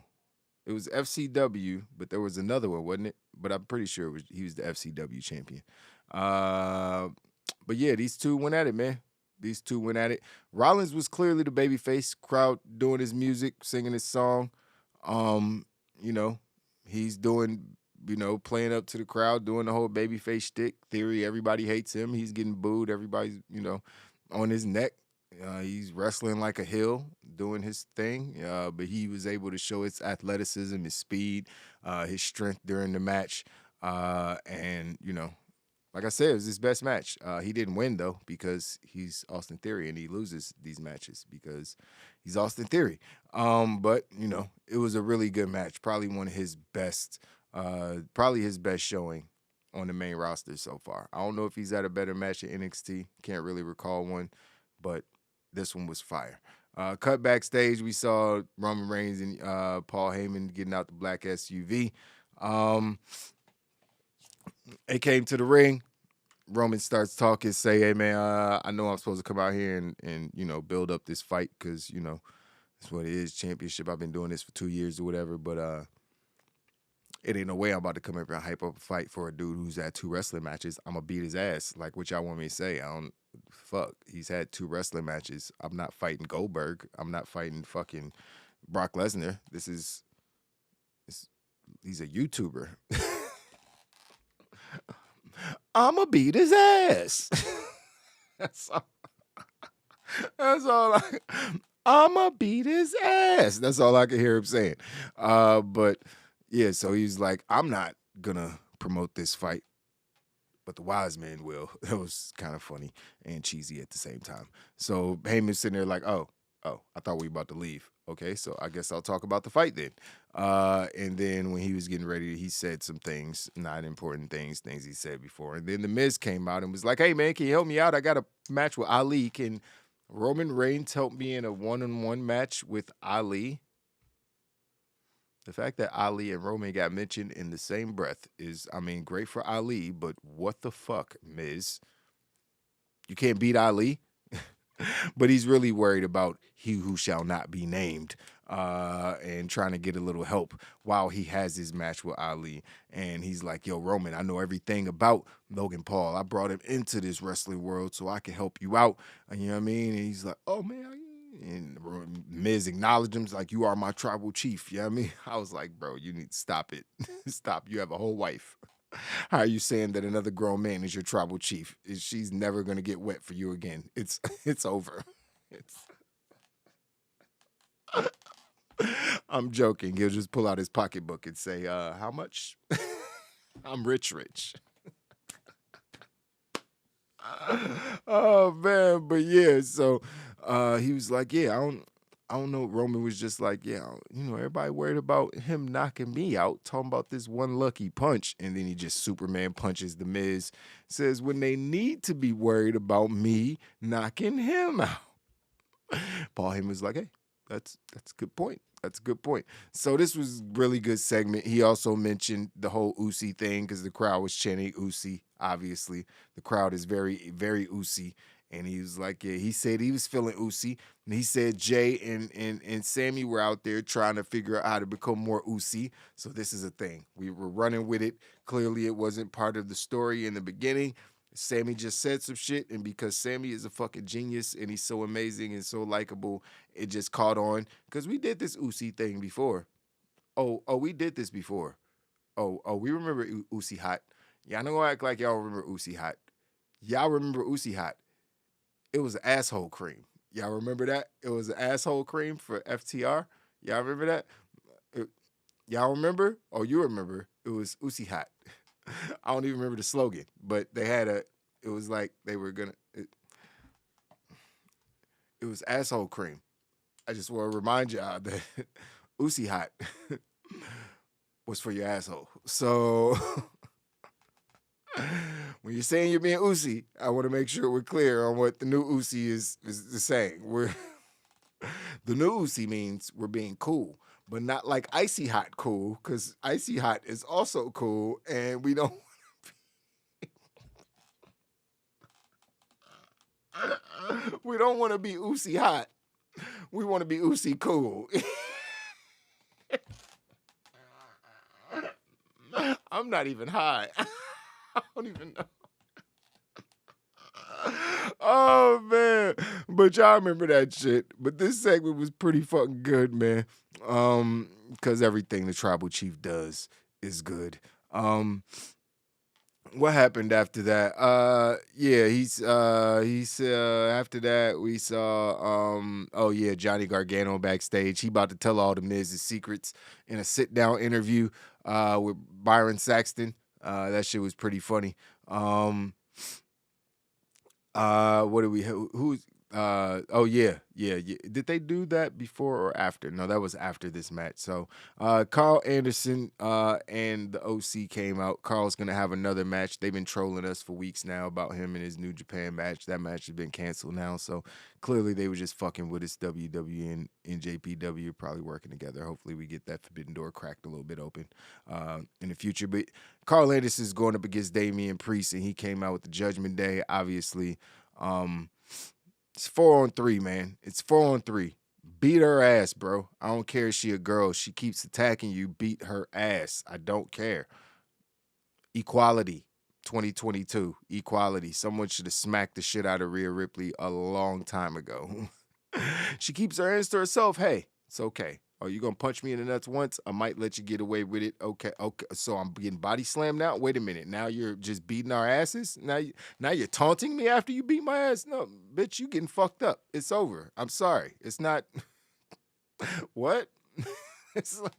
[SPEAKER 9] It was FCW, but there was another one, wasn't it? But I'm pretty sure he was the FCW champion. But yeah, these two went at it, man. These two went at it. Rollins was clearly the babyface, crowd doing his music, singing his song. He's doing, playing up to the crowd, doing the whole babyface shtick. Theory, everybody hates him. He's getting booed. Everybody's, on his neck. He's wrestling like a hill, doing his thing. But he was able to show his athleticism, his speed, his strength during the match. Like I said, it was his best match. He didn't win, though, because he's Austin Theory, and he loses these matches because he's Austin Theory. But, it was a really good match. Probably one of his best, his best showing on the main roster so far. I don't know if he's had a better match at NXT. Can't really recall one, but this one was fire. Cut backstage, we saw Roman Reigns and Paul Heyman getting out the black SUV. They came to the ring. Roman starts talking, say, hey, man, I know I'm supposed to come out here and build up this fight because, that's what it is, championship. I've been doing this for 2 years or whatever, but it ain't no way I'm about to come up here and hype up a fight for a dude who's had 2 wrestling matches. I'm going to beat his ass. Like, what y'all want me to say? He's had 2 wrestling matches. I'm not fighting Goldberg. I'm not fighting fucking Brock Lesnar. He's a YouTuber. I'ma beat his ass. That's all. I'ma beat his ass. That's all I can hear him saying. But yeah, so he's like, I'm not gonna promote this fight, but the wise man will. That was kind of funny and cheesy at the same time. So Heyman's sitting there like, oh, I thought we were about to leave. Okay, so I guess I'll talk about the fight then. And then when he was getting ready, he said some things, not important things he said before. And then The Miz came out and was like, hey, man, can you help me out? I got a match with Ali. Can Roman Reigns help me in a one-on-one match with Ali? The fact that Ali and Roman got mentioned in the same breath is, great for Ali, but what the fuck, Miz? You can't beat Ali? But he's really worried about he who shall not be named and trying to get a little help while he has his match with Ali. And he's like, yo, Roman, I know everything about Logan Paul. I brought him into this wrestling world so I can help you out. And you know what I mean? And he's like, oh, man. And Miz acknowledged him. He's like, you are my tribal chief. You know what I mean? I was like, bro, you need to stop it. Stop. You have a whole wife. How are you saying that another grown man is your tribal chief? She's never going to get wet for you again. It's over. I'm joking. He'll just pull out his pocketbook and say, how much? I'm rich. Oh man, but yeah, so he was like, yeah, I don't know. Roman was just like, yeah, everybody worried about him knocking me out, talking about this one lucky punch, and then he just Superman punches the Miz. Says when they need to be worried about me knocking him out. Paul Heyman was like, hey, that's a good point. That's a good point. So this was really good segment. He also mentioned the whole Usi thing because the crowd was chanting Usi. Obviously, the crowd is very, very Usi. And he was like, yeah, he said he was feeling Usi. And he said Jay and Sammy were out there trying to figure out how to become more Usi. So this is a thing. We were running with it. Clearly, it wasn't part of the story in the beginning. Sammy just said some shit, and because Sammy is a fucking genius and he's so amazing and so likable, it just caught on. Because we did this Usi thing before. Oh, we did this before. Oh, we remember Usi Hot. Y'all don't act like y'all remember Usi Hot. Y'all remember Usi Hot. It was asshole cream. Y'all remember that? It was an asshole cream for FTR. Y'all remember that? Y'all remember? Oh, you remember. It was Usi Hot. I don't even remember the slogan, but they had it was like they were gonna, it was asshole cream. I just want to remind y'all that Usi Hot was for your asshole. So when you're saying you're being Usi, I want to make sure we're clear on what the new Usi is saying. The new Usi means we're being cool, but not like icy hot cool, because icy hot is also cool, and we don't. We don't want to be Usi hot. We want to be Usi cool. I'm not even high. I don't even know. Oh man, but y'all remember that shit. But this segment was pretty fucking good, man. Because everything the tribal chief does is good. What happened after that? After that we saw Johnny Gargano backstage. He about to tell all the Miz's secrets in a sit-down interview with Byron Saxton. That shit was pretty funny. Who's did they do that before or after? No, that was after this match. So Carl Anderson and the OC came out. Carl's gonna have another match. They've been trolling us for weeks now about him and his New Japan match. That match has been canceled now, so clearly they were just fucking with us. WWE and NJPW probably working together. Hopefully we get that forbidden door cracked a little bit open in the future. But Carl Anderson is going up against Damian Priest, and he came out with the Judgment Day, obviously. It's 4-on-3, man. It's 4-on-3. Beat her ass, bro. I don't care if she a girl. She keeps attacking you. Beat her ass. I don't care. Equality. 2022. Equality. Someone should have smacked the shit out of Rhea Ripley a long time ago. She keeps her hands to herself. Hey, it's okay. Oh, you gonna punch me in the nuts once? I might let you get away with it. Okay. So I'm getting body slammed now? Wait a minute. Now you're just beating our asses? Now you're taunting me after you beat my ass? No, bitch, you getting fucked up. It's over. I'm sorry. It's not. What? It's like,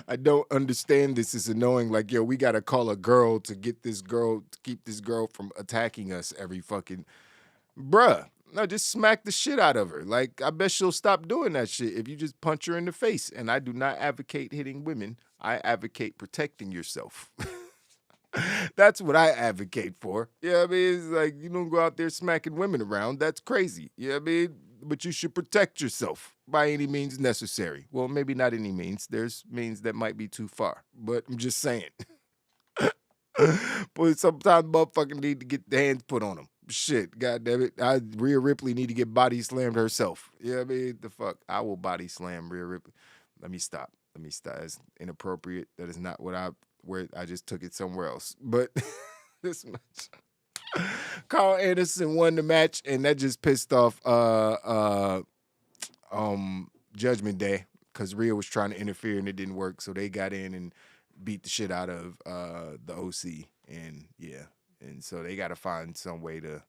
[SPEAKER 9] I don't understand this. It's annoying. Like, yo, we gotta call a girl to keep this girl from attacking us every fucking. Bruh. No, just smack the shit out of her. Like, I bet she'll stop doing that shit if you just punch her in the face. And I do not advocate hitting women. I advocate protecting yourself. That's what I advocate for. Yeah, I mean, it's like, you don't go out there smacking women around. That's crazy. Yeah, I mean, but you should protect yourself by any means necessary. Well, maybe not any means. There's means that might be too far. But I'm just saying. But sometimes motherfuckers need to get their hands put on them. Shit, goddamn it. Rhea Ripley need to get body slammed herself. Yeah, I mean, the fuck. I will body slam Rhea Ripley. Let me stop. It's inappropriate. That is not where I just took it somewhere else. But this match. Carl Anderson won the match, and that just pissed off Judgment Day, because Rhea was trying to interfere and it didn't work. So they got in and beat the shit out of the OC. And yeah. And so they got to find some way to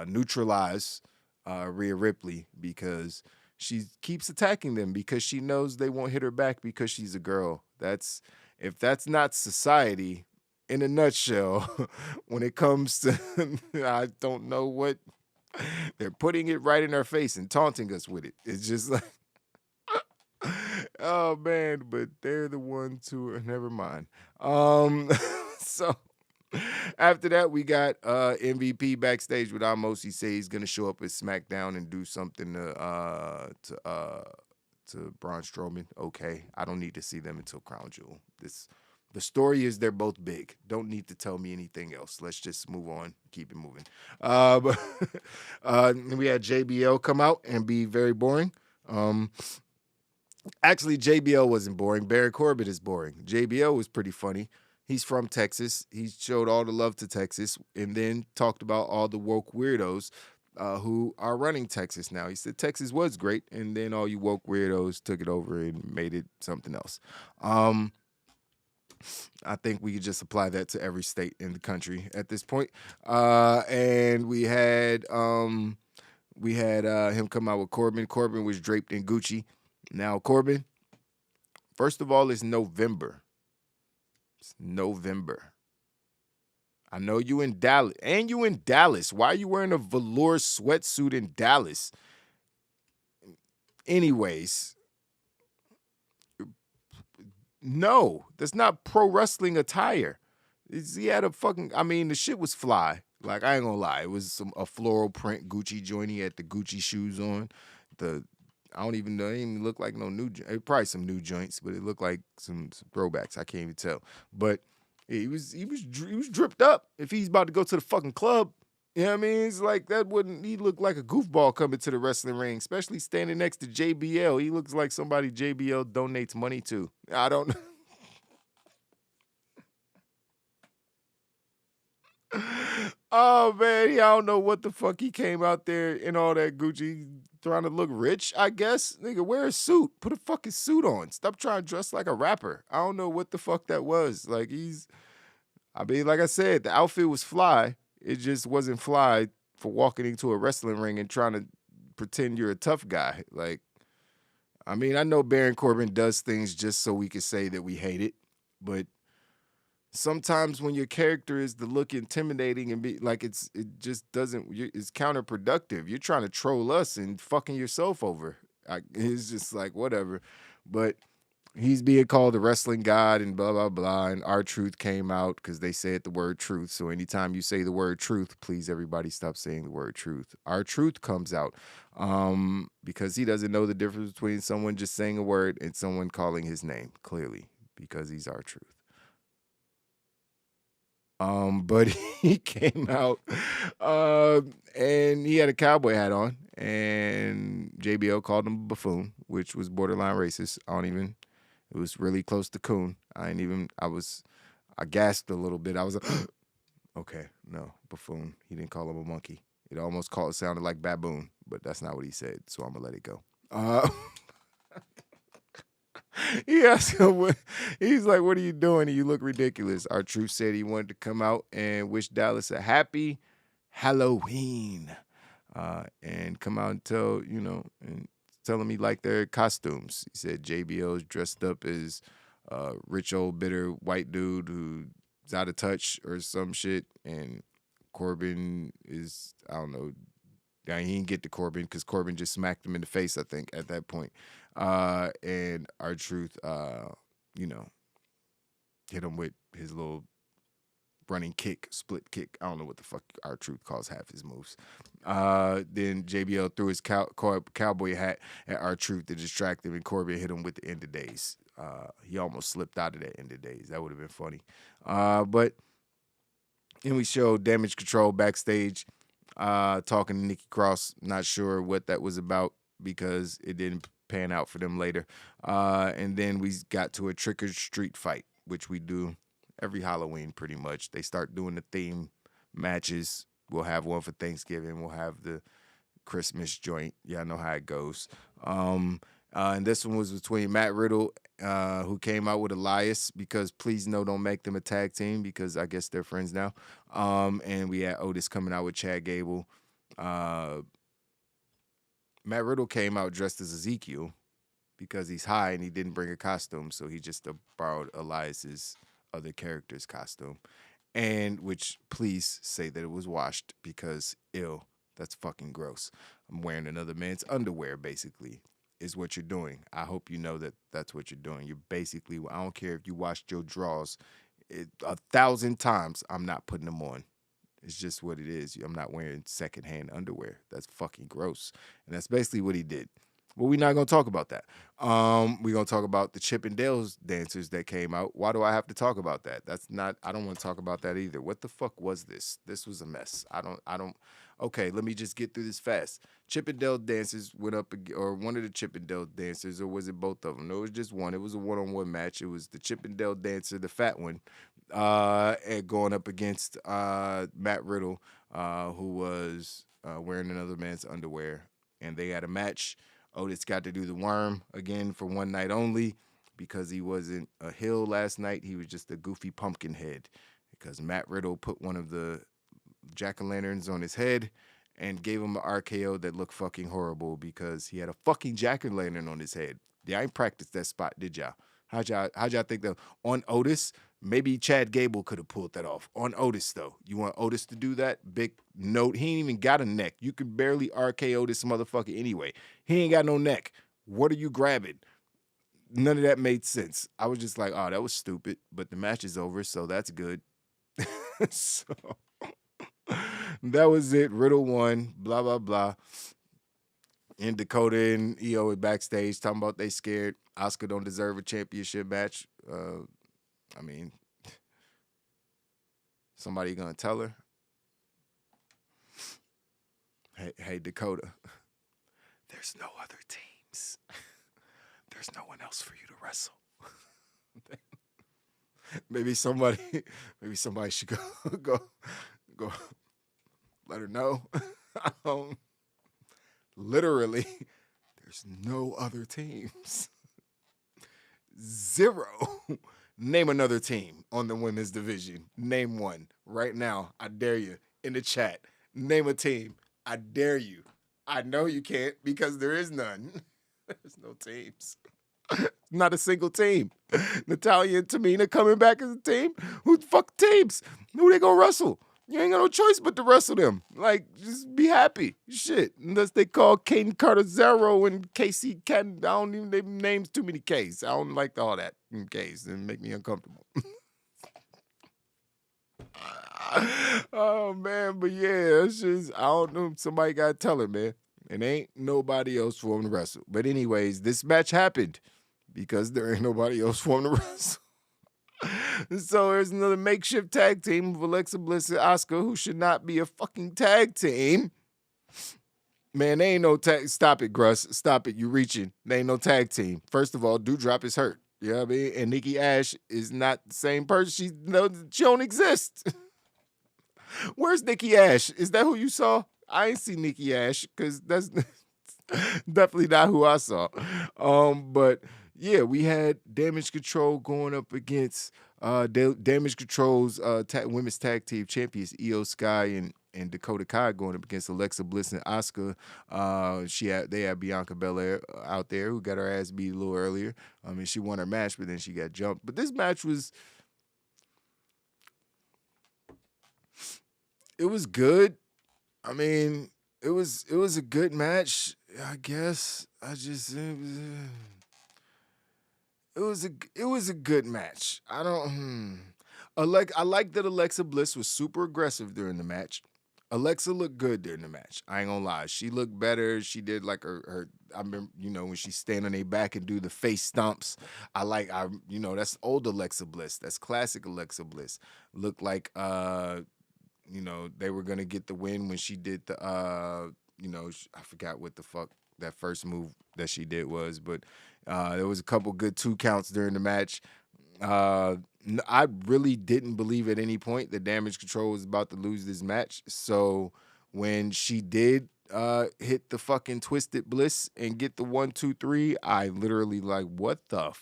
[SPEAKER 9] neutralize Rhea Ripley, because She keeps attacking them because she knows they won't hit her back because she's a girl. If that's not society in a nutshell, when it comes to, I don't know what, they're putting it right in our face and taunting us with it. It's just like, oh man, but they're the ones who are, never mind. So after that, we got MVP backstage with Amos. He said he's gonna show up at SmackDown and do something to Braun Strowman. Okay, I don't need to see them until Crown Jewel. The story is they're both big. Don't need to tell me anything else. Let's just move on, keep it moving. But we had JBL come out and be very boring. Actually, JBL wasn't boring. Baron Corbin is boring. JBL was pretty funny. He's from Texas. He showed all the love to Texas and then talked about all the woke weirdos who are running Texas now. He said Texas was great, and then all you woke weirdos took it over and made it something else. I think we could just apply that to every state in the country at this point. And we had him come out with Corbin. Corbin was draped in Gucci. Now, Corbin, first of all, it's November. It's November. I know you in Dallas. And you in Dallas. Why are you wearing a velour sweatsuit in Dallas? Anyways, no, that's not pro wrestling attire. He had the shit was fly. Like, I ain't gonna lie. It was a floral print Gucci joint. He had the Gucci shoes on. I don't even know. It didn't even look like no new. Probably some new joints, but it looked like some throwbacks. I can't even tell. But he was dripped up. If he's about to go to the fucking club, you know what I mean? It's like he looked like a goofball coming to the wrestling ring, especially standing next to JBL. He looks like somebody JBL donates money to. I don't know. Oh man, I don't know what the fuck he came out there in all that Gucci trying to look rich, I guess. Nigga, wear a suit. Put a fucking suit on. Stop trying to dress like a rapper. I don't know what the fuck that was. Like like I said, the outfit was fly. It just wasn't fly for walking into a wrestling ring and trying to pretend you're a tough guy. Like, I know Baron Corbin does things just so we could say that we hate it, but sometimes when your character is to look intimidating and be like it's counterproductive. You're trying to troll us and fucking yourself over. It's just like whatever. But he's being called the wrestling god and blah blah blah. And R-Truth came out because they said the word truth. So anytime you say the word truth, please everybody stop saying the word truth. R-Truth comes out because he doesn't know the difference between someone just saying a word and someone calling his name clearly because he's R-Truth. But he came out and he had a cowboy hat on, and JBL called him a buffoon, which was borderline racist. It was really close to coon. I gasped a little bit. I was like, okay, no, buffoon. He didn't call him a monkey. It almost sounded like baboon, but that's not what he said, so I'm gonna let it go. He asked him, he's like, what are you doing? You look ridiculous. R-Truth said he wanted to come out and wish Dallas a happy Halloween. And come out and tell him he liked their costumes. He said JBL is dressed up as a rich old bitter white dude who's out of touch or some shit. And Corbin is, I don't know, he didn't get to Corbin because Corbin just smacked him in the face, I think, at that point. And R-Truth, hit him with his little running kick, split kick. I don't know what the fuck R-Truth calls half his moves. Then JBL threw his cowboy hat at R-Truth to distract him, and Corbin hit him with the end of days. He almost slipped out of that end of days. That would have been funny. But then we showed Damage Control backstage talking to Nikki Cross. Not sure what that was about because it didn't pan out for them later. And then we got to a trick or treat fight, which we do every Halloween pretty much. They start doing the theme matches. We'll have one for Thanksgiving. We'll have the Christmas joint. Y'all know how it goes. And this one was between Matt Riddle, who came out with Elias, because please no, don't make them a tag team because I guess they're friends now. And we had Otis coming out with Chad Gable. Matt Riddle came out dressed as Ezekiel because he's high and he didn't bring a costume, so he just borrowed Elias's other character's costume. And which, please say that it was washed because, ew, that's fucking gross. I'm wearing another man's underwear, basically, is what you're doing. I hope you know that that's what you're doing. You're basically, I don't care if you washed your drawers 1,000 times, I'm not putting them on. It's just what it is. I'm not wearing secondhand underwear. That's fucking gross. And that's basically what he did. But we're not going to talk about that. We're going to talk about the Chippendales dancers that came out. Why do I have to talk about that? I don't want to talk about that either. What the fuck was this? This was a mess. Okay, let me just get through this fast. Chippendale dancers went up, or one of the Chippendale dancers, or was it both of them? No, it was just one. It was a one-on-one match. It was the Chippendale dancer, the fat one, and going up against Matt Riddle, who was wearing another man's underwear. And they had a match. Otis got to do the worm again for one night only because he wasn't a heel last night. He was just a goofy pumpkin head because Matt Riddle put one of the jack-o'-lanterns on his head and gave him an RKO that looked fucking horrible because he had a fucking jack-o'-lantern on his head. Yeah, I ain't practiced that spot, did y'all? How'd y'all think that? On Otis, maybe Chad Gable could have pulled that off. On Otis, though. You want Otis to do that? Big note. He ain't even got a neck. You could barely RKO this motherfucker anyway. He ain't got no neck. What are you grabbing? None of that made sense. I was just like, oh, that was stupid. But the match is over, so that's good. So that was it. Riddle won. Blah, blah, blah. And Dakota and EO are backstage talking about they scared. Asuka don't deserve a championship match. I mean, somebody gonna tell her? Hey, Dakota, there's no other teams. There's no one else for you to wrestle. maybe somebody should go let her know. Literally, there's no other teams. Zero. Name another team on the women's division. Name one right now. I dare you in the chat. Name a team. I dare you. I know you can't because there is none. There's no teams. Not a single team. Natalya and Tamina coming back as a team? Who the fuck teams? Who they gonna wrestle? You ain't got no choice but to wrestle them. Like, just be happy. Shit. Unless they call Caden Carter Zero and Casey Ken. I don't even name names too many Ks. I don't like all that in Ks. It make me uncomfortable. Oh, man. But yeah, it's just, I don't know. Somebody got to tell her, man. It ain't nobody else for him to wrestle. But anyways, this match happened because there ain't nobody else for him to wrestle. So there's another makeshift tag team of Alexa Bliss and Asuka, who should not be a fucking tag team. Man, they ain't no tag. Stop it, Gruss. Stop it. You reaching. They ain't no tag team. First of all, Doudrop is hurt. You know what I mean? And Nikki Ash is not the same person. She don't exist. Where's Nikki Ash? Is that who you saw? I ain't see Nikki Ash because that's definitely not who I saw. But yeah, we had Damage Control going up against Damage Control's women's tag team champions Io Sky and Dakota Kai going up against Alexa Bliss and Asuka. They had Bianca Belair out there who got her ass beat a little earlier. I mean, she won her match, but then she got jumped. But this match was good. I mean, it was a good match. I guess it was a good match. I like that Alexa Bliss was super aggressive during the match. Alexa looked good during the match. I ain't gonna lie. She looked better. She did like her I remember, when she stand on her back and do the face stomps. That's old Alexa Bliss. That's classic Alexa Bliss. Looked like they were gonna get the win when she did the I forgot what the fuck that first move that she did was, but there was a couple good 2 counts during the match. I really didn't believe at any point that Damage Control was about to lose this match. So when she did hit the fucking Twisted Bliss and get the 1, 2, 3, I literally like, what the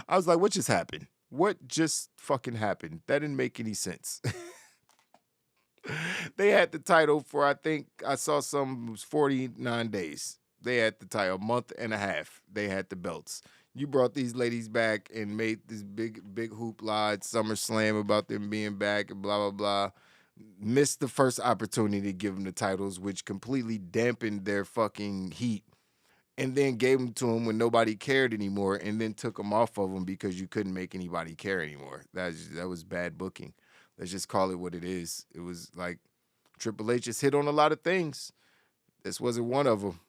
[SPEAKER 9] I was like, what just happened? What just fucking happened? That didn't make any sense. They had the title for, I think, I saw some, it was 49 days. They had the title, a month and a half. They had the belts. You brought these ladies back and made this big hoopla at SummerSlam about them being back and blah, blah, blah. Missed the first opportunity to give them the titles, which completely dampened their fucking heat. And then gave them to them when nobody cared anymore, and then took them off of them because you couldn't make anybody care anymore. That was bad booking. Let's just call it what it is. It was like Triple H just hit on a lot of things. This wasn't one of them.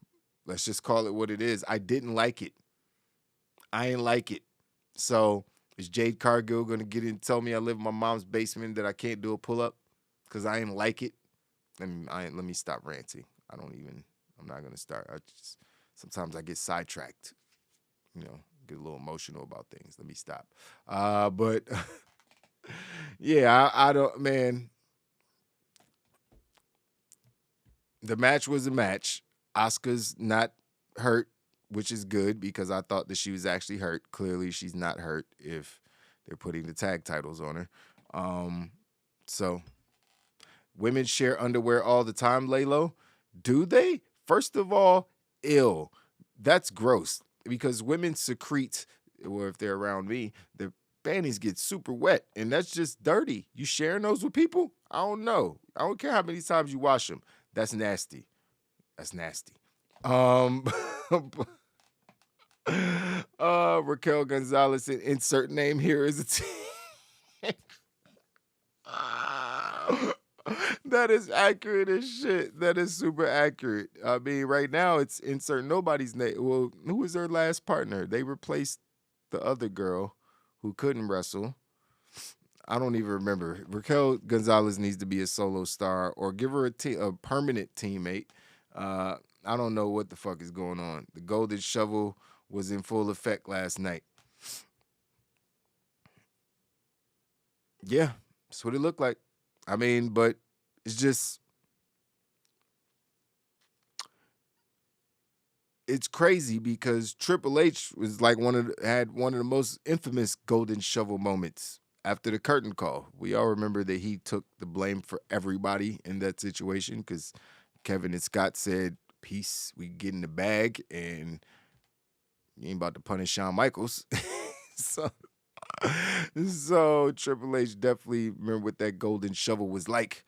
[SPEAKER 9] Let's just call it what it is. I didn't like it. I ain't like it. So is Jade Cargill going to get in and tell me I live in my mom's basement that I can't do a pull-up because I ain't like it? Let me stop ranting. I'm not going to start. Sometimes I get sidetracked, get a little emotional about things. Let me stop. But yeah, I don't, man. The match was a match. Asuka's not hurt, which is good because I thought that she was actually hurt. Clearly, she's not hurt if they're putting the tag titles on her. So women share underwear all the time, Laylo. Do they? First of all, ill. That's gross because women secrete, or if they're around me, their panties get super wet, and that's just dirty. You sharing those with people? I don't know. I don't care how many times you wash them. That's nasty. That's nasty. Raquel Gonzalez said, insert name here is a team. That is accurate as shit. That is super accurate. I mean, right now it's insert nobody's name. Well, who was their last partner? They replaced the other girl who couldn't wrestle. I don't even remember. Raquel Gonzalez needs to be a solo star or give her a permanent teammate. I don't know what the fuck is going on. The golden shovel was in full effect last night. Yeah, that's what it looked like. I mean, but it's just, it's crazy because Triple H was like had one of the most infamous golden shovel moments after the curtain call. We all remember that he took the blame for everybody in that situation because Kevin and Scott said, peace, we get in the bag, and you ain't about to punish Shawn Michaels. So Triple H definitely remember what that golden shovel was like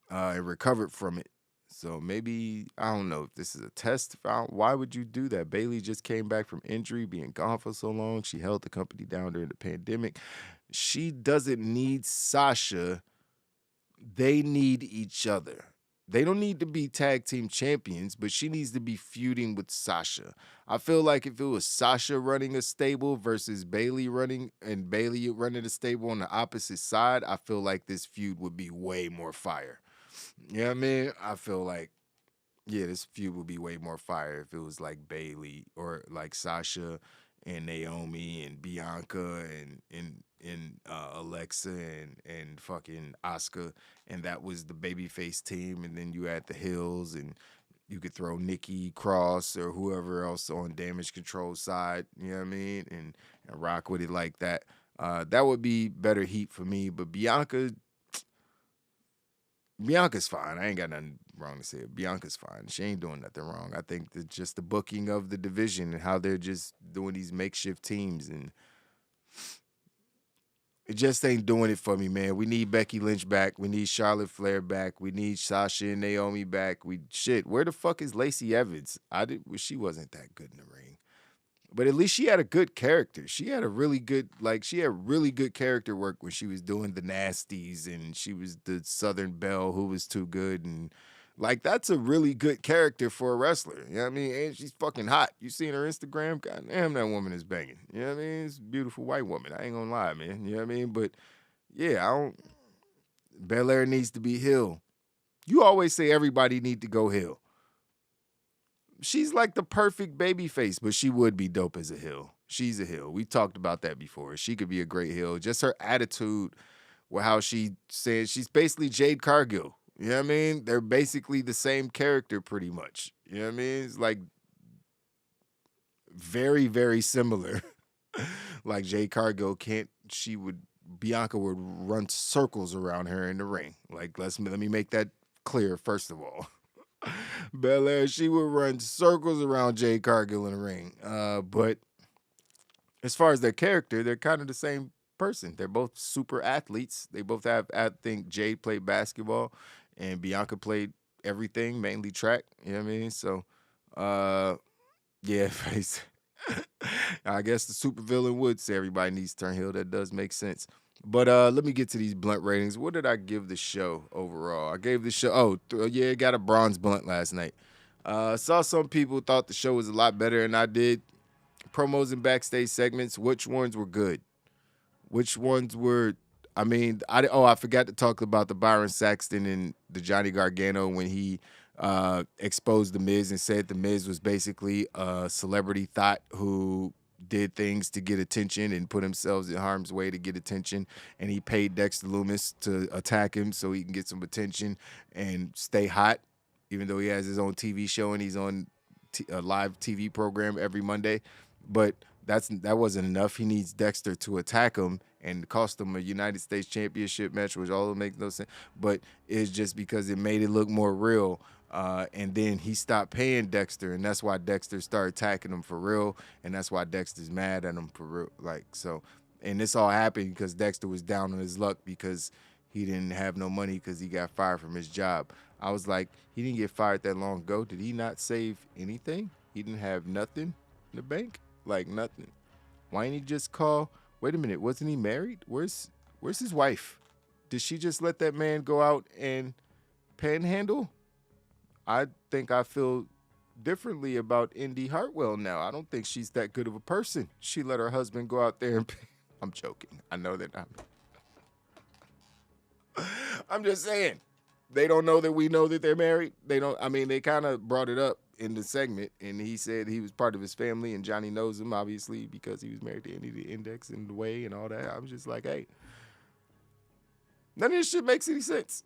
[SPEAKER 9] and recovered from it. So maybe, I don't know if this is a test. Why would you do that? Bayley just came back from injury, being gone for so long. She held the company down during the pandemic. She doesn't need Sasha. They need each other. They don't need to be tag team champions, but she needs to be feuding with Sasha. I feel like if it was Sasha running a stable versus Bayley running a stable on the opposite side, I feel like this feud would be way more fire. You know what I mean? I feel like, yeah, this feud would be way more fire if it was like Bayley or like Sasha and Naomi and Bianca and Alexa and fucking Asuka, and that was the babyface team, and then you had the Hills, and you could throw Nikki Cross or whoever else on Damage Control side, you know what I mean, and rock with it like that. That would be better heat for me, but Bianca's fine. I ain't got nothing wrong to say. Bianca's fine. She ain't doing nothing wrong. I think that just the booking of the division and how they're just doing these makeshift teams, and it just ain't doing it for me, man. We need Becky Lynch back. We need Charlotte Flair back. We need Sasha and Naomi back. Where the fuck is Lacey Evans? She wasn't that good in the ring. But at least she had a good character. She had really good character work when she was doing the nasties, and she was the Southern Belle who was too good, and like that's a really good character for a wrestler. You know what I mean? And she's fucking hot. You seen her Instagram? God damn, that woman is banging. You know what I mean? It's a beautiful white woman. I ain't gonna lie, man. You know what I mean? But yeah, Belair needs to be heel. You always say everybody need to go heel. She's like the perfect baby face, but she would be dope as a heel. She's a heel. We talked about that before. She could be a great heel. Just her attitude, or how she said she's basically Jade Cargill. You know what I mean? They're basically the same character pretty much. You know what I mean? It's like very, very similar. Like Jade Cargill she would Bianca would run circles around her in the ring. Like, let me make that clear, first of all. Belair, she would run circles around Jade Cargill in the ring. But as far as their character, they're kind of the same person. They're both super athletes. They both have, I think Jade played basketball and Bianca played everything, mainly track. You know what I mean? So, yeah, I guess the supervillain would say everybody needs to turn heel. That does make sense. But let me get to these blunt ratings. What did I give the show overall? I gave the show, it got a bronze blunt last night. Saw some people thought the show was a lot better than I did. Promos and backstage segments, which ones were good? Which ones were, I forgot to talk about the Byron Saxton and the Johnny Gargano when he exposed The Miz and said The Miz was basically a celebrity thought who did things to get attention and put himself in harm's way to get attention, and he paid Dexter Lumis to attack him so he can get some attention and stay hot, even though he has his own TV show and he's on a live TV program every Monday. But that wasn't enough. He needs Dexter to attack him and cost him a United States Championship match, which all makes no sense. But it's just because it made it look more real. And then he stopped paying Dexter, and that's why Dexter started attacking him for real, and that's why Dexter's mad at him for real. And this all happened because Dexter was down on his luck because he didn't have no money because he got fired from his job. I was like, he didn't get fired that long ago. Did he not save anything? He didn't have nothing in the bank? Like nothing. Why didn't he just call? Wait a minute, wasn't he married? Where's his wife? Did she just let that man go out and panhandle? I think I feel differently about Indy Hartwell now. I don't think she's that good of a person. She let her husband go out there and I'm joking. I know that I'm just saying. They don't know that we know that they're married. They kind of brought it up in the segment, and he said he was part of his family, and Johnny knows him, obviously, because he was married to Indy the Index and the Way and all that. I was just like, hey, none of this shit makes any sense.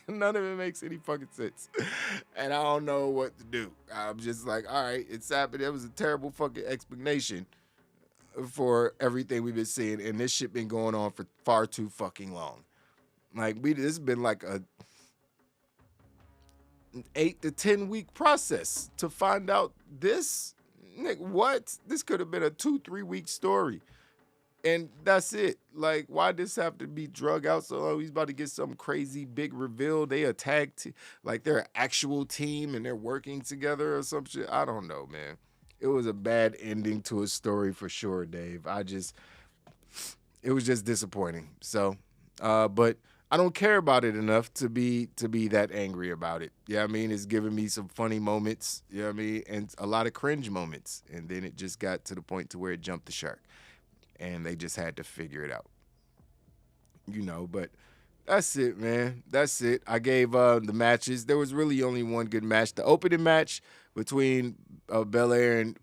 [SPEAKER 9] None of it makes any fucking sense. And I don't know what to do. I'm just like, all right, it's happened. That was a terrible fucking explanation for everything we've been seeing, and this shit been going on for far too fucking long. Like, this has been like an 8 to 10 week process to find out this. Nick, what? This could have been a 2-3 week story. And that's it. Like, why this have to be drug out so long? He's about to get some crazy big reveal. They attacked, like they're an actual team and they're working together or some shit. I don't know, man. It was a bad ending to a story for sure, Dave. It was just disappointing. So, but I don't care about it enough to be that angry about it. Yeah, it's giving me some funny moments, and a lot of cringe moments. And then it just got to the point to where it jumped the shark. And they just had to figure it out. But that's it, man. That's it. I gave the matches. There was really only one good match. The opening match between Belair and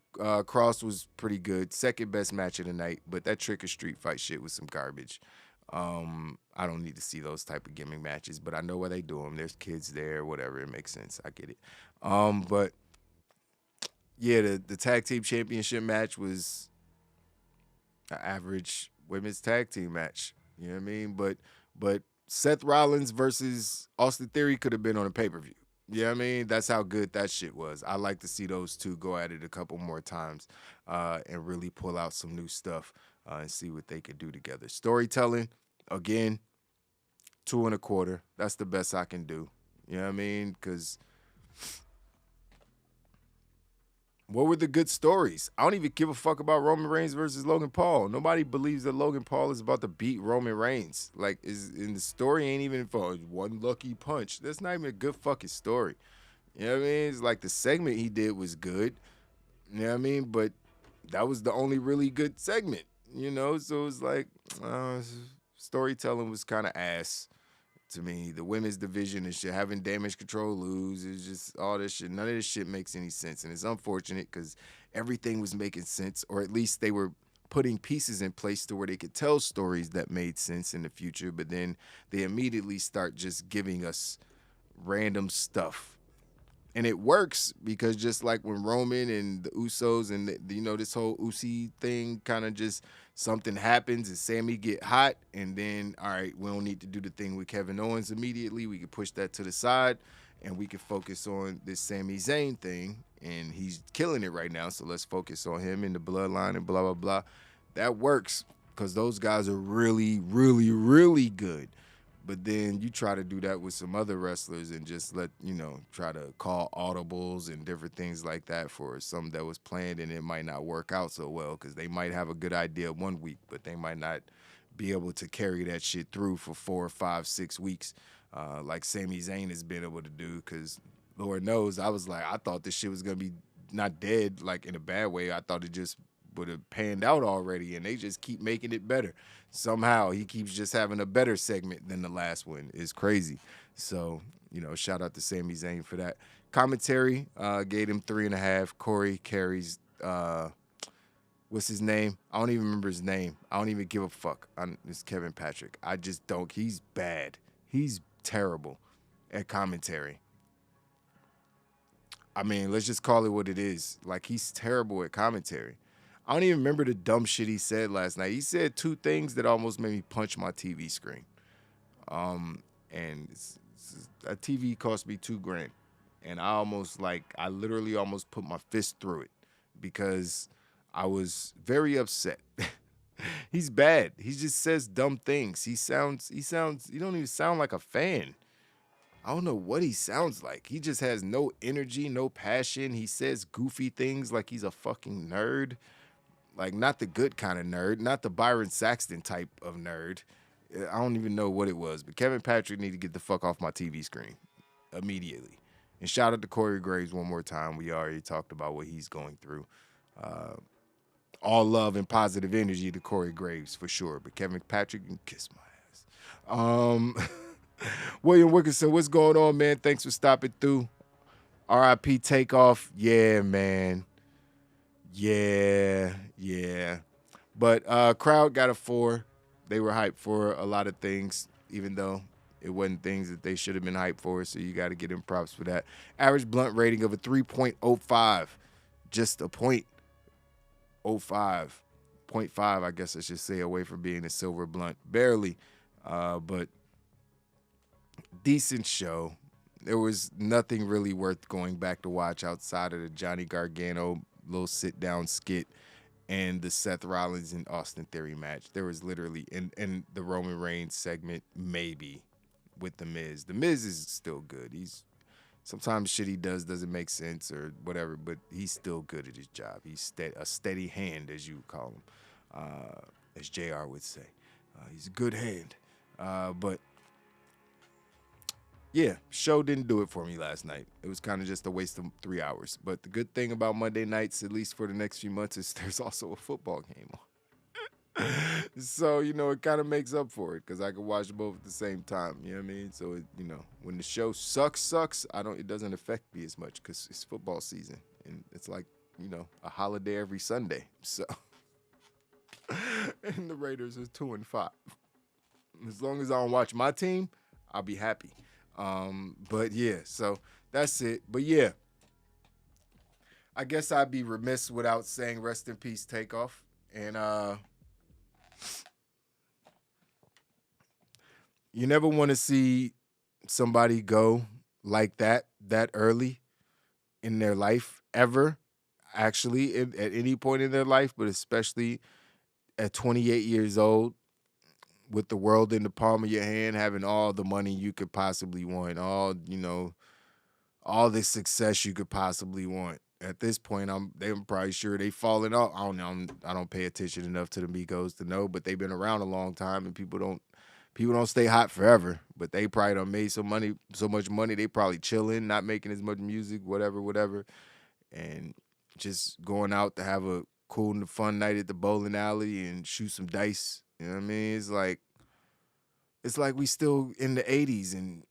[SPEAKER 9] Cross was pretty good. Second best match of the night. But that Trick or Street fight shit was some garbage. I don't need to see those type of gimmick matches, but I know why they do them. There's kids there, whatever. It makes sense. I get it. But yeah, the tag team championship match was an average women's tag team match. You know what I mean? But Seth Rollins versus Austin Theory could have been on a pay-per-view. You know what I mean? That's how good that shit was. I like to see those two go at it a couple more times and really pull out some new stuff and see what they could do together. Storytelling, again, 2 1/4. That's the best I can do. You know what I mean? Because what were the good stories? I don't even give a fuck about Roman Reigns versus Logan Paul. Nobody believes that Logan Paul is about to beat Roman Reigns. Like, in the story ain't even for one lucky punch. That's not even a good fucking story. You know what I mean? It's like the segment he did was good. You know what I mean? But that was the only really good segment. So it was like storytelling was kind of ass to me. The women's division and shit, having Damage Control lose, it's just all this shit. None of this shit makes any sense, and it's unfortunate because everything was making sense, or at least they were putting pieces in place to where they could tell stories that made sense in the future, but then they immediately start just giving us random stuff. And it works because just like when Roman and the Usos and this whole Usi thing kind of just something happens and Sammy get hot, and then all right, we don't need to do the thing with Kevin Owens immediately. We can push that to the side, and we can focus on this Sami Zayn thing, and he's killing it right now. So let's focus on him and the bloodline and blah blah blah. That works because those guys are really, really, really good. But then you try to do that with some other wrestlers and just try to call audibles and different things like that for something that was planned, and it might not work out so well because they might have a good idea 1 week, but they might not be able to carry that shit through for 4, 5, 6 weeks like Sami Zayn has been able to do, because Lord knows I thought this shit was going to be not dead like in a bad way. I thought it just would have panned out already, and they just keep making it better. Somehow he keeps just having a better segment than the last one. It's crazy. So, shout out to Sami Zayn for that. Commentary gave him 3.5. Corey carries, what's his name? I don't even remember his name. I don't even give a fuck. It's Kevin Patrick. I just don't. He's bad. He's terrible at commentary. I mean, let's just call it what it is. Like, he's terrible at commentary. I don't even remember the dumb shit he said last night. He said 2 things that almost made me punch my TV screen. And a TV cost me $2,000. And I literally almost put my fist through it because I was very upset. He's bad. He just says dumb things. He don't even sound like a fan. I don't know what he sounds like. He just has no energy, no passion. He says goofy things like he's a fucking nerd. Like, not the good kind of nerd, not the Byron Saxton type of nerd. I don't even know what it was, but Kevin Patrick need to get the fuck off my TV screen immediately. And shout out to Corey Graves one more time. We already talked about what he's going through. All love and positive energy to Corey Graves for sure, but Kevin Patrick can kiss my ass. William Wilkinson, what's going on, man? Thanks for stopping through. RIP Takeoff. Yeah, man. Yeah. But crowd got a 4. They were hyped for a lot of things, even though it wasn't things that they should have been hyped for, so you got to get them props for that. Average blunt rating of a 3.05. Just a 0.05. 0.5, I guess I should say, away from being a silver blunt. Barely, but decent show. There was nothing really worth going back to watch outside of the Johnny Gargano little sit-down skit and the Seth Rollins and Austin Theory match. There was literally, and the Roman Reigns segment, maybe, with The Miz. The Miz is still good. Sometimes shit he does doesn't make sense or whatever, but he's still good at his job. He's a steady hand, as you would call him, as JR would say. He's a good hand. But yeah, show didn't do it for me last night. It was kind of just a waste of 3 hours. But the good thing about Monday nights, at least for the next few months, is there's also a football game on. So, it kind of makes up for it because I can watch both at the same time. You know what I mean? So, when the show sucks, it doesn't affect me as much because it's football season. And it's like, a holiday every Sunday. So, and the Raiders are 2-5. As long as I don't watch my team, I'll be happy. But yeah, so that's it. But yeah, I guess I'd be remiss without saying rest in peace, Takeoff. And you never want to see somebody go like that early in their life, ever, actually, at any point in their life, but especially at 28 years old. With the world in the palm of your hand, having all the money you could possibly want, all the success you could possibly want. At this point, I'm probably sure they've fallen off. I don't know. I don't pay attention enough to the Migos to know, but they've been around a long time, and people don't stay hot forever. But they probably done made so much money. They probably chilling, not making as much music, whatever, and just going out to have a cool and fun night at the bowling alley and shoot some dice. You know what I mean? It's like we still in the 80s, and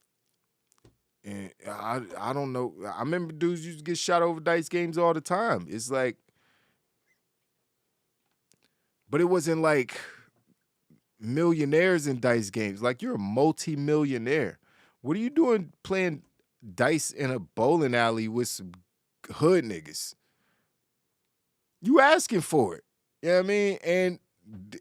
[SPEAKER 9] I don't know. I remember dudes used to get shot over dice games all the time. It's like, but it wasn't like millionaires in dice games. Like, you're a multi-millionaire. What are you doing playing dice in a bowling alley with some hood niggas. You asking for it. You know what I mean? And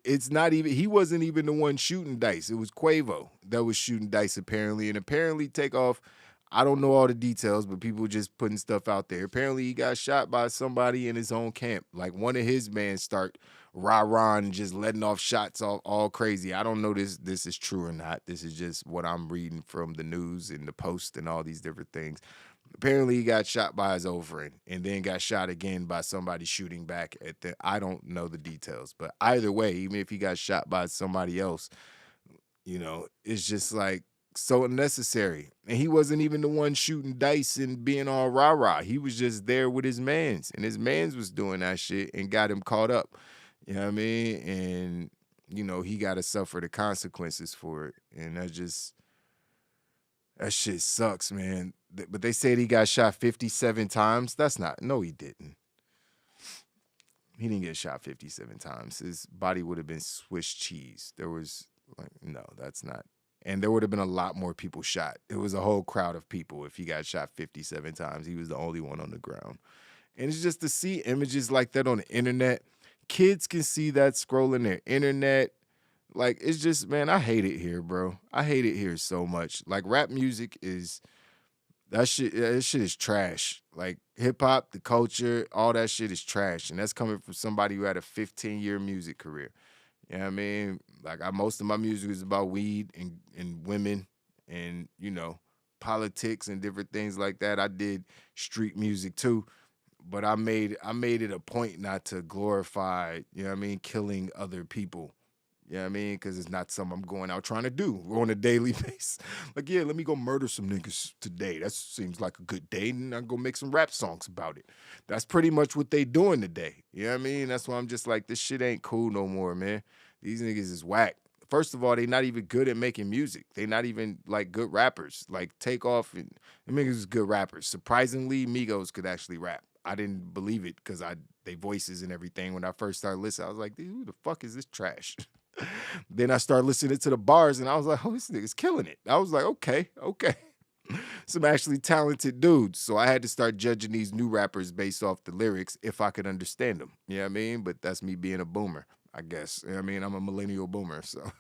[SPEAKER 9] it's not even, he wasn't even the one shooting dice. It was Quavo that was shooting dice apparently. And apparently Takeoff, I don't know all the details, but people just putting stuff out there. Apparently he got shot by somebody in his own camp. Like one of his men start rah-rah and just letting off shots all crazy. I don't know this is true or not. This is just what I'm reading from the news and the Post and all these different things. Apparently he got shot by his old friend and then got shot again by somebody shooting back at the, I don't know the details, but either way, even if he got shot by somebody else, you know, it's just like so unnecessary. And he wasn't even the one shooting dice and being all rah-rah. He was just there with his mans, and his mans was doing that shit and got him caught up. You know what I mean? And, you know, he got to suffer the consequences for it. And that shit sucks, man. But they said he got shot 57 times. That's not, no, he didn't. He didn't get shot 57 times. His body would have been Swiss cheese. There was, like, no, that's not. And there would have been a lot more people shot. It was a whole crowd of people if he got shot 57 times. He was the only one on the ground. And it's just to see images like that on the internet. Kids can see that scrolling their internet. Like, it's just, man, I hate it here, bro. I hate it here so much. Like, rap music is, that shit is trash. Like, hip-hop, the culture, all that shit is trash. And that's coming from somebody who had a 15-year music career. You know what I mean? Like, most of my music is about weed and women and, you know, politics and different things like that. I did street music, too. But I made it a point not to glorify, you know what I mean, killing other people. You know what I mean? Because it's not something I'm going out trying to do on a daily basis. Like, yeah, let me go murder some niggas today. That seems like a good day, and I'm going to make some rap songs about it. That's pretty much what they doing today. You know what I mean? That's why I'm just like, this shit ain't cool no more, man. These niggas is whack. First of all, they not even good at making music. They not even, like, good rappers. Like, Takeoff and them niggas is good rappers. Surprisingly, Migos could actually rap. I didn't believe it because they voices and everything. When I first started listening, I was like, dude, who the fuck is this trash? Then I started listening to the bars, and I was like, oh, this nigga's killing it. I was like, okay. Some actually talented dudes. So I had to start judging these new rappers based off the lyrics if I could understand them. You know what I mean? But that's me being a boomer, I guess. You know what I mean? I'm a millennial boomer, so.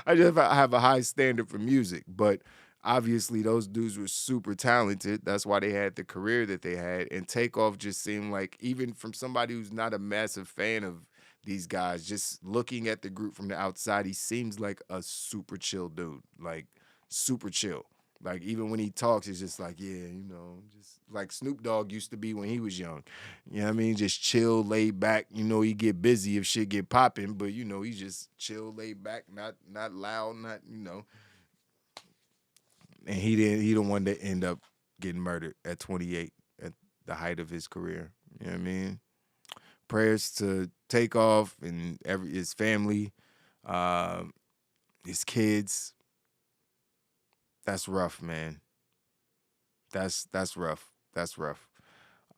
[SPEAKER 9] I have a high standard for music, but obviously those dudes were super talented. That's why they had the career that they had. And Takeoff just seemed like, even from somebody who's not a massive fan of these guys, just looking at the group from the outside, he seems like a super chill dude, like super chill. Like, even when he talks, it's just like, yeah, you know, just like Snoop Dogg used to be when he was young. You know what I mean? Just chill, laid back. You know, he get busy if shit get popping, but, you know, he just chill, laid back, not loud, not, you know. And he the one that ended up getting murdered at 28 at the height of his career. You know what I mean? Prayers to Takeoff and his family, his kids. That's rough, man. That's rough. That's rough.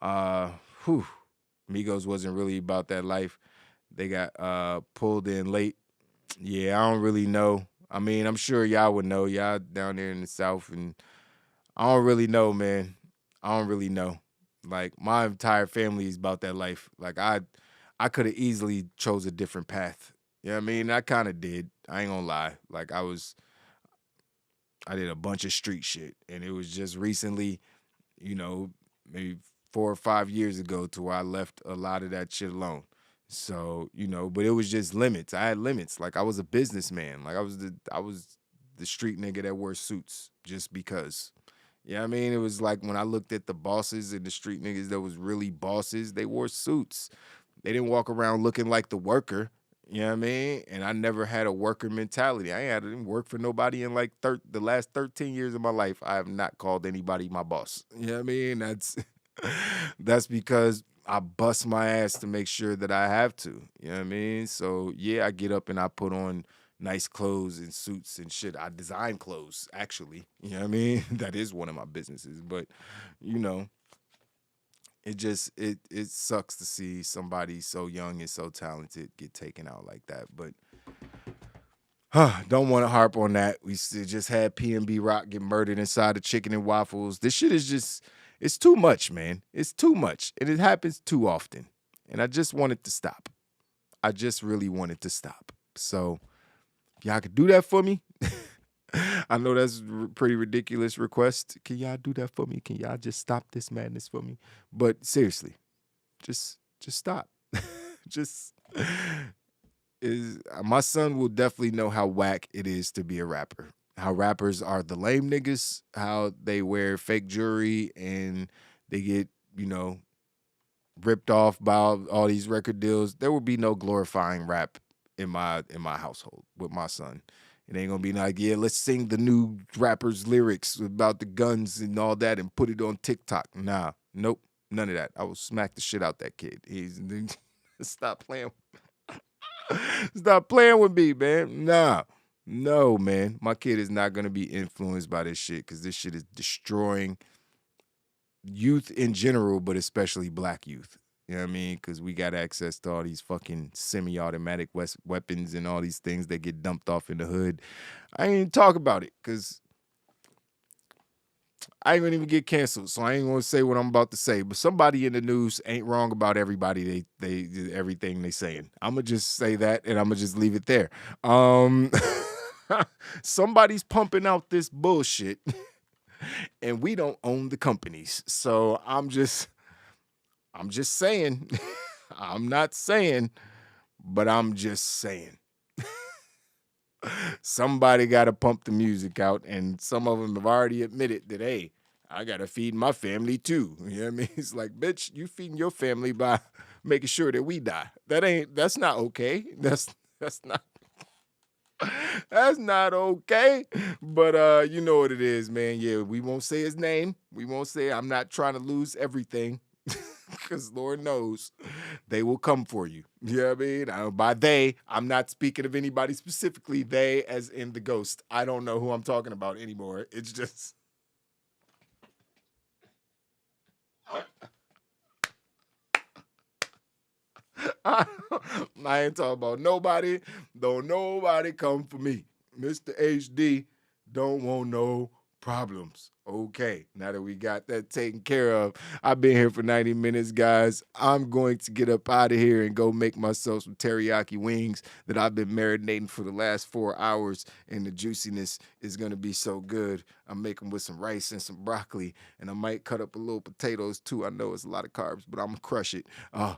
[SPEAKER 9] Migos wasn't really about that life. They got pulled in late. Yeah, I don't really know. I mean, I'm sure y'all would know. Y'all down there in the South, and I don't really know, man. I don't really know. Like, my entire family is about that life. Like, I could have easily chose a different path. You know what I mean? I kind of did. I ain't gonna lie. Like, I did a bunch of street shit, and it was just recently, you know, maybe 4 or 5 years ago to where I left a lot of that shit alone. So, you know, but it was just limits. I had limits. Like, I was a businessman. Like, I was the street nigga that wore suits just because. You know what I mean? It was like when I looked at the bosses and the street niggas that was really bosses, they wore suits. They didn't walk around looking like the worker. You know what I mean? And I never had a worker mentality. I didn't work for nobody in like the last 13 years of my life. I have not called anybody my boss. You know what I mean? That's because I bust my ass to make sure that I have to. You know what I mean? So, yeah, I get up and I put on nice clothes and suits and shit. I design clothes, actually. You know what I mean? That is one of my businesses. But, you know, it just it sucks to see somebody so young and so talented get taken out like that. But Don't want to harp on that. We just had PNB Rock get murdered inside of Chicken and Waffles. This shit is just, it's too much, man. It's too much. And it happens too often. And I just want it to stop. I just really want it to stop. So if y'all could do that for me. I know that's a pretty ridiculous request. Can y'all do that for me? Can y'all just stop this madness for me? But seriously, just stop. just is my son will definitely know how whack it is to be a rapper. How rappers are the lame niggas, how they wear fake jewelry and they get, ripped off by all these record deals. There will be no glorifying rap in my household with my son. It ain't gonna be like, yeah, let's sing the new rapper's lyrics about the guns and all that and put it on TikTok. Nah, nope, none of that. I will smack the shit out that kid. He's stop playing. Stop playing with me, man. Nah. No, man. My kid is not gonna be influenced by this shit because this shit is destroying youth in general, but especially black youth. You know what I mean? Because we got access to all these fucking semi-automatic weapons and all these things that get dumped off in the hood. I ain't even talk about it because I ain't gonna even get canceled, so I ain't gonna say what I'm about to say. But somebody in the news ain't wrong about everybody. They everything they saying. I'm gonna just say that, and I'm gonna just leave it there. Somebody's pumping out this bullshit, and we don't own the companies. So I'm just saying. I'm not saying, but I'm just saying. Somebody got to pump the music out, and some of them have already admitted that, hey, I got to feed my family too. You know what I mean? It's like, bitch, you feeding your family by making sure that we die. That's not okay. That's not. That's not okay. But you know what it is, man. Yeah, we won't say his name. We won't say, I'm not trying to lose everything. Because Lord knows they will come for you. You know what I mean? By they, I'm not speaking of anybody specifically. They as in the ghost. I don't know who I'm talking about anymore. It's just... I ain't talking about nobody. Don't nobody come for me. Mr. HD don't want no problems. Okay, now that we got that taken care of, I've been here for 90 minutes, guys. I'm going to get up out of here and go make myself some teriyaki wings that I've been marinating for the last 4 hours, and the juiciness is going to be so good. I'm making with some rice and some broccoli, and I might cut up a little potatoes too. I know it's a lot of carbs, but I'm going to crush it. Oh,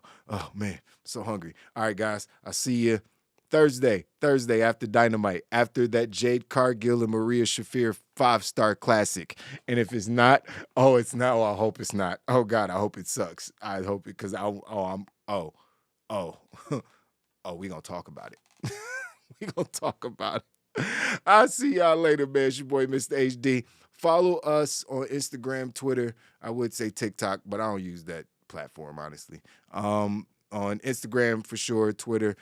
[SPEAKER 9] man, I'm so hungry. All right, guys, I'll see you Thursday after Dynamite, after that Jade Cargill and Maria Shafir 5-star classic. And if it's not, it's not. Oh, I hope it's not. Oh God, I hope it sucks. I hope it because we gonna talk about it. We gonna talk about it. I'll see y'all later, man. It's your boy, Mr. HD. Follow us on Instagram, Twitter. I would say TikTok, but I don't use that platform, honestly. On Instagram for sure, Twitter,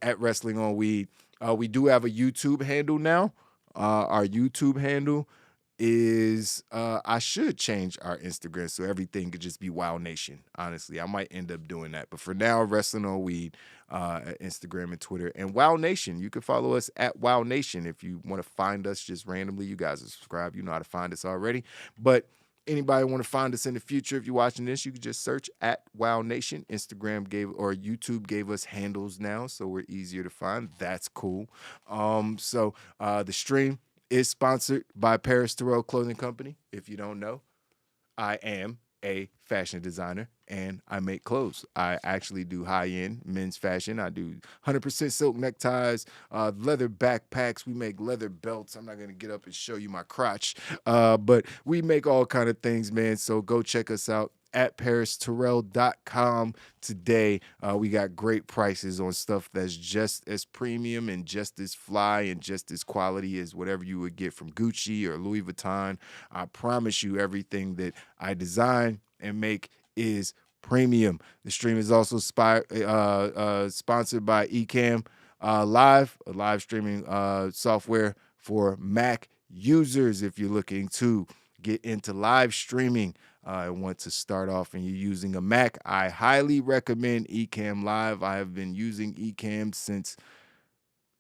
[SPEAKER 9] at Wrestling on Weed. We do have a YouTube handle now. Our YouTube handle is, I should change our Instagram so everything could just be Wow Nation. Honestly, I might end up doing that. But for now, Wrestling on Weed, at Instagram and Twitter. And Wow Nation, you can follow us at Wow Nation if you want to find us just randomly. You guys are subscribed. You know how to find us already. But anybody want to find us in the future, if you're watching this, you can just search at Wow Nation. YouTube gave us handles now, so we're easier to find. That's cool. So the stream is sponsored by Paris Terrell Clothing Company. If you don't know, I am a fashion designer and I make clothes. I actually do high-end men's fashion. I do 100% silk neckties, leather backpacks. We make leather belts. I'm not going to get up and show you my crotch, but we make all kind of things, man. So go check us out at paristerrell.com today. We got great prices on stuff that's just as premium and just as fly and just as quality as whatever you would get from Gucci or Louis Vuitton. I promise you, everything that I design and make is premium. The stream is also sponsored by Ecamm Live, a live streaming software for Mac users. If you're looking to get into live streaming and want to start off and you're using a Mac, I highly recommend Ecamm Live. I have been using Ecamm since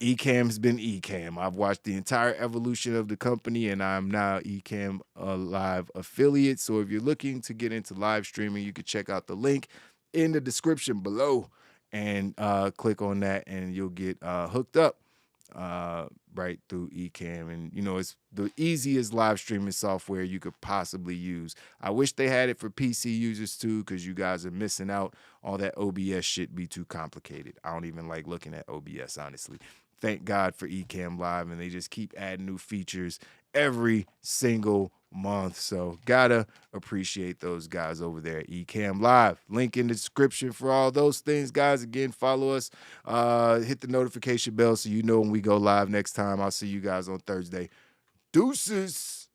[SPEAKER 9] Ecamm's been Ecamm. I've watched the entire evolution of the company, and I'm now Ecamm Live affiliate. So if you're looking to get into live streaming, you can check out the link in the description below and click on that, and you'll get hooked up right through Ecamm. And it's the easiest live streaming software you could possibly use. I wish they had it for PC users too, because you guys are missing out. All that OBS shit be too complicated. I don't even like looking at OBS, honestly. Thank God for Ecamm Live, and they just keep adding new features every single month. So gotta appreciate those guys over there at Ecamm Live. Link in the description for all those things, guys. Again, follow us. Hit the notification bell so you know when we go live next time. I'll see you guys on Thursday. Deuces.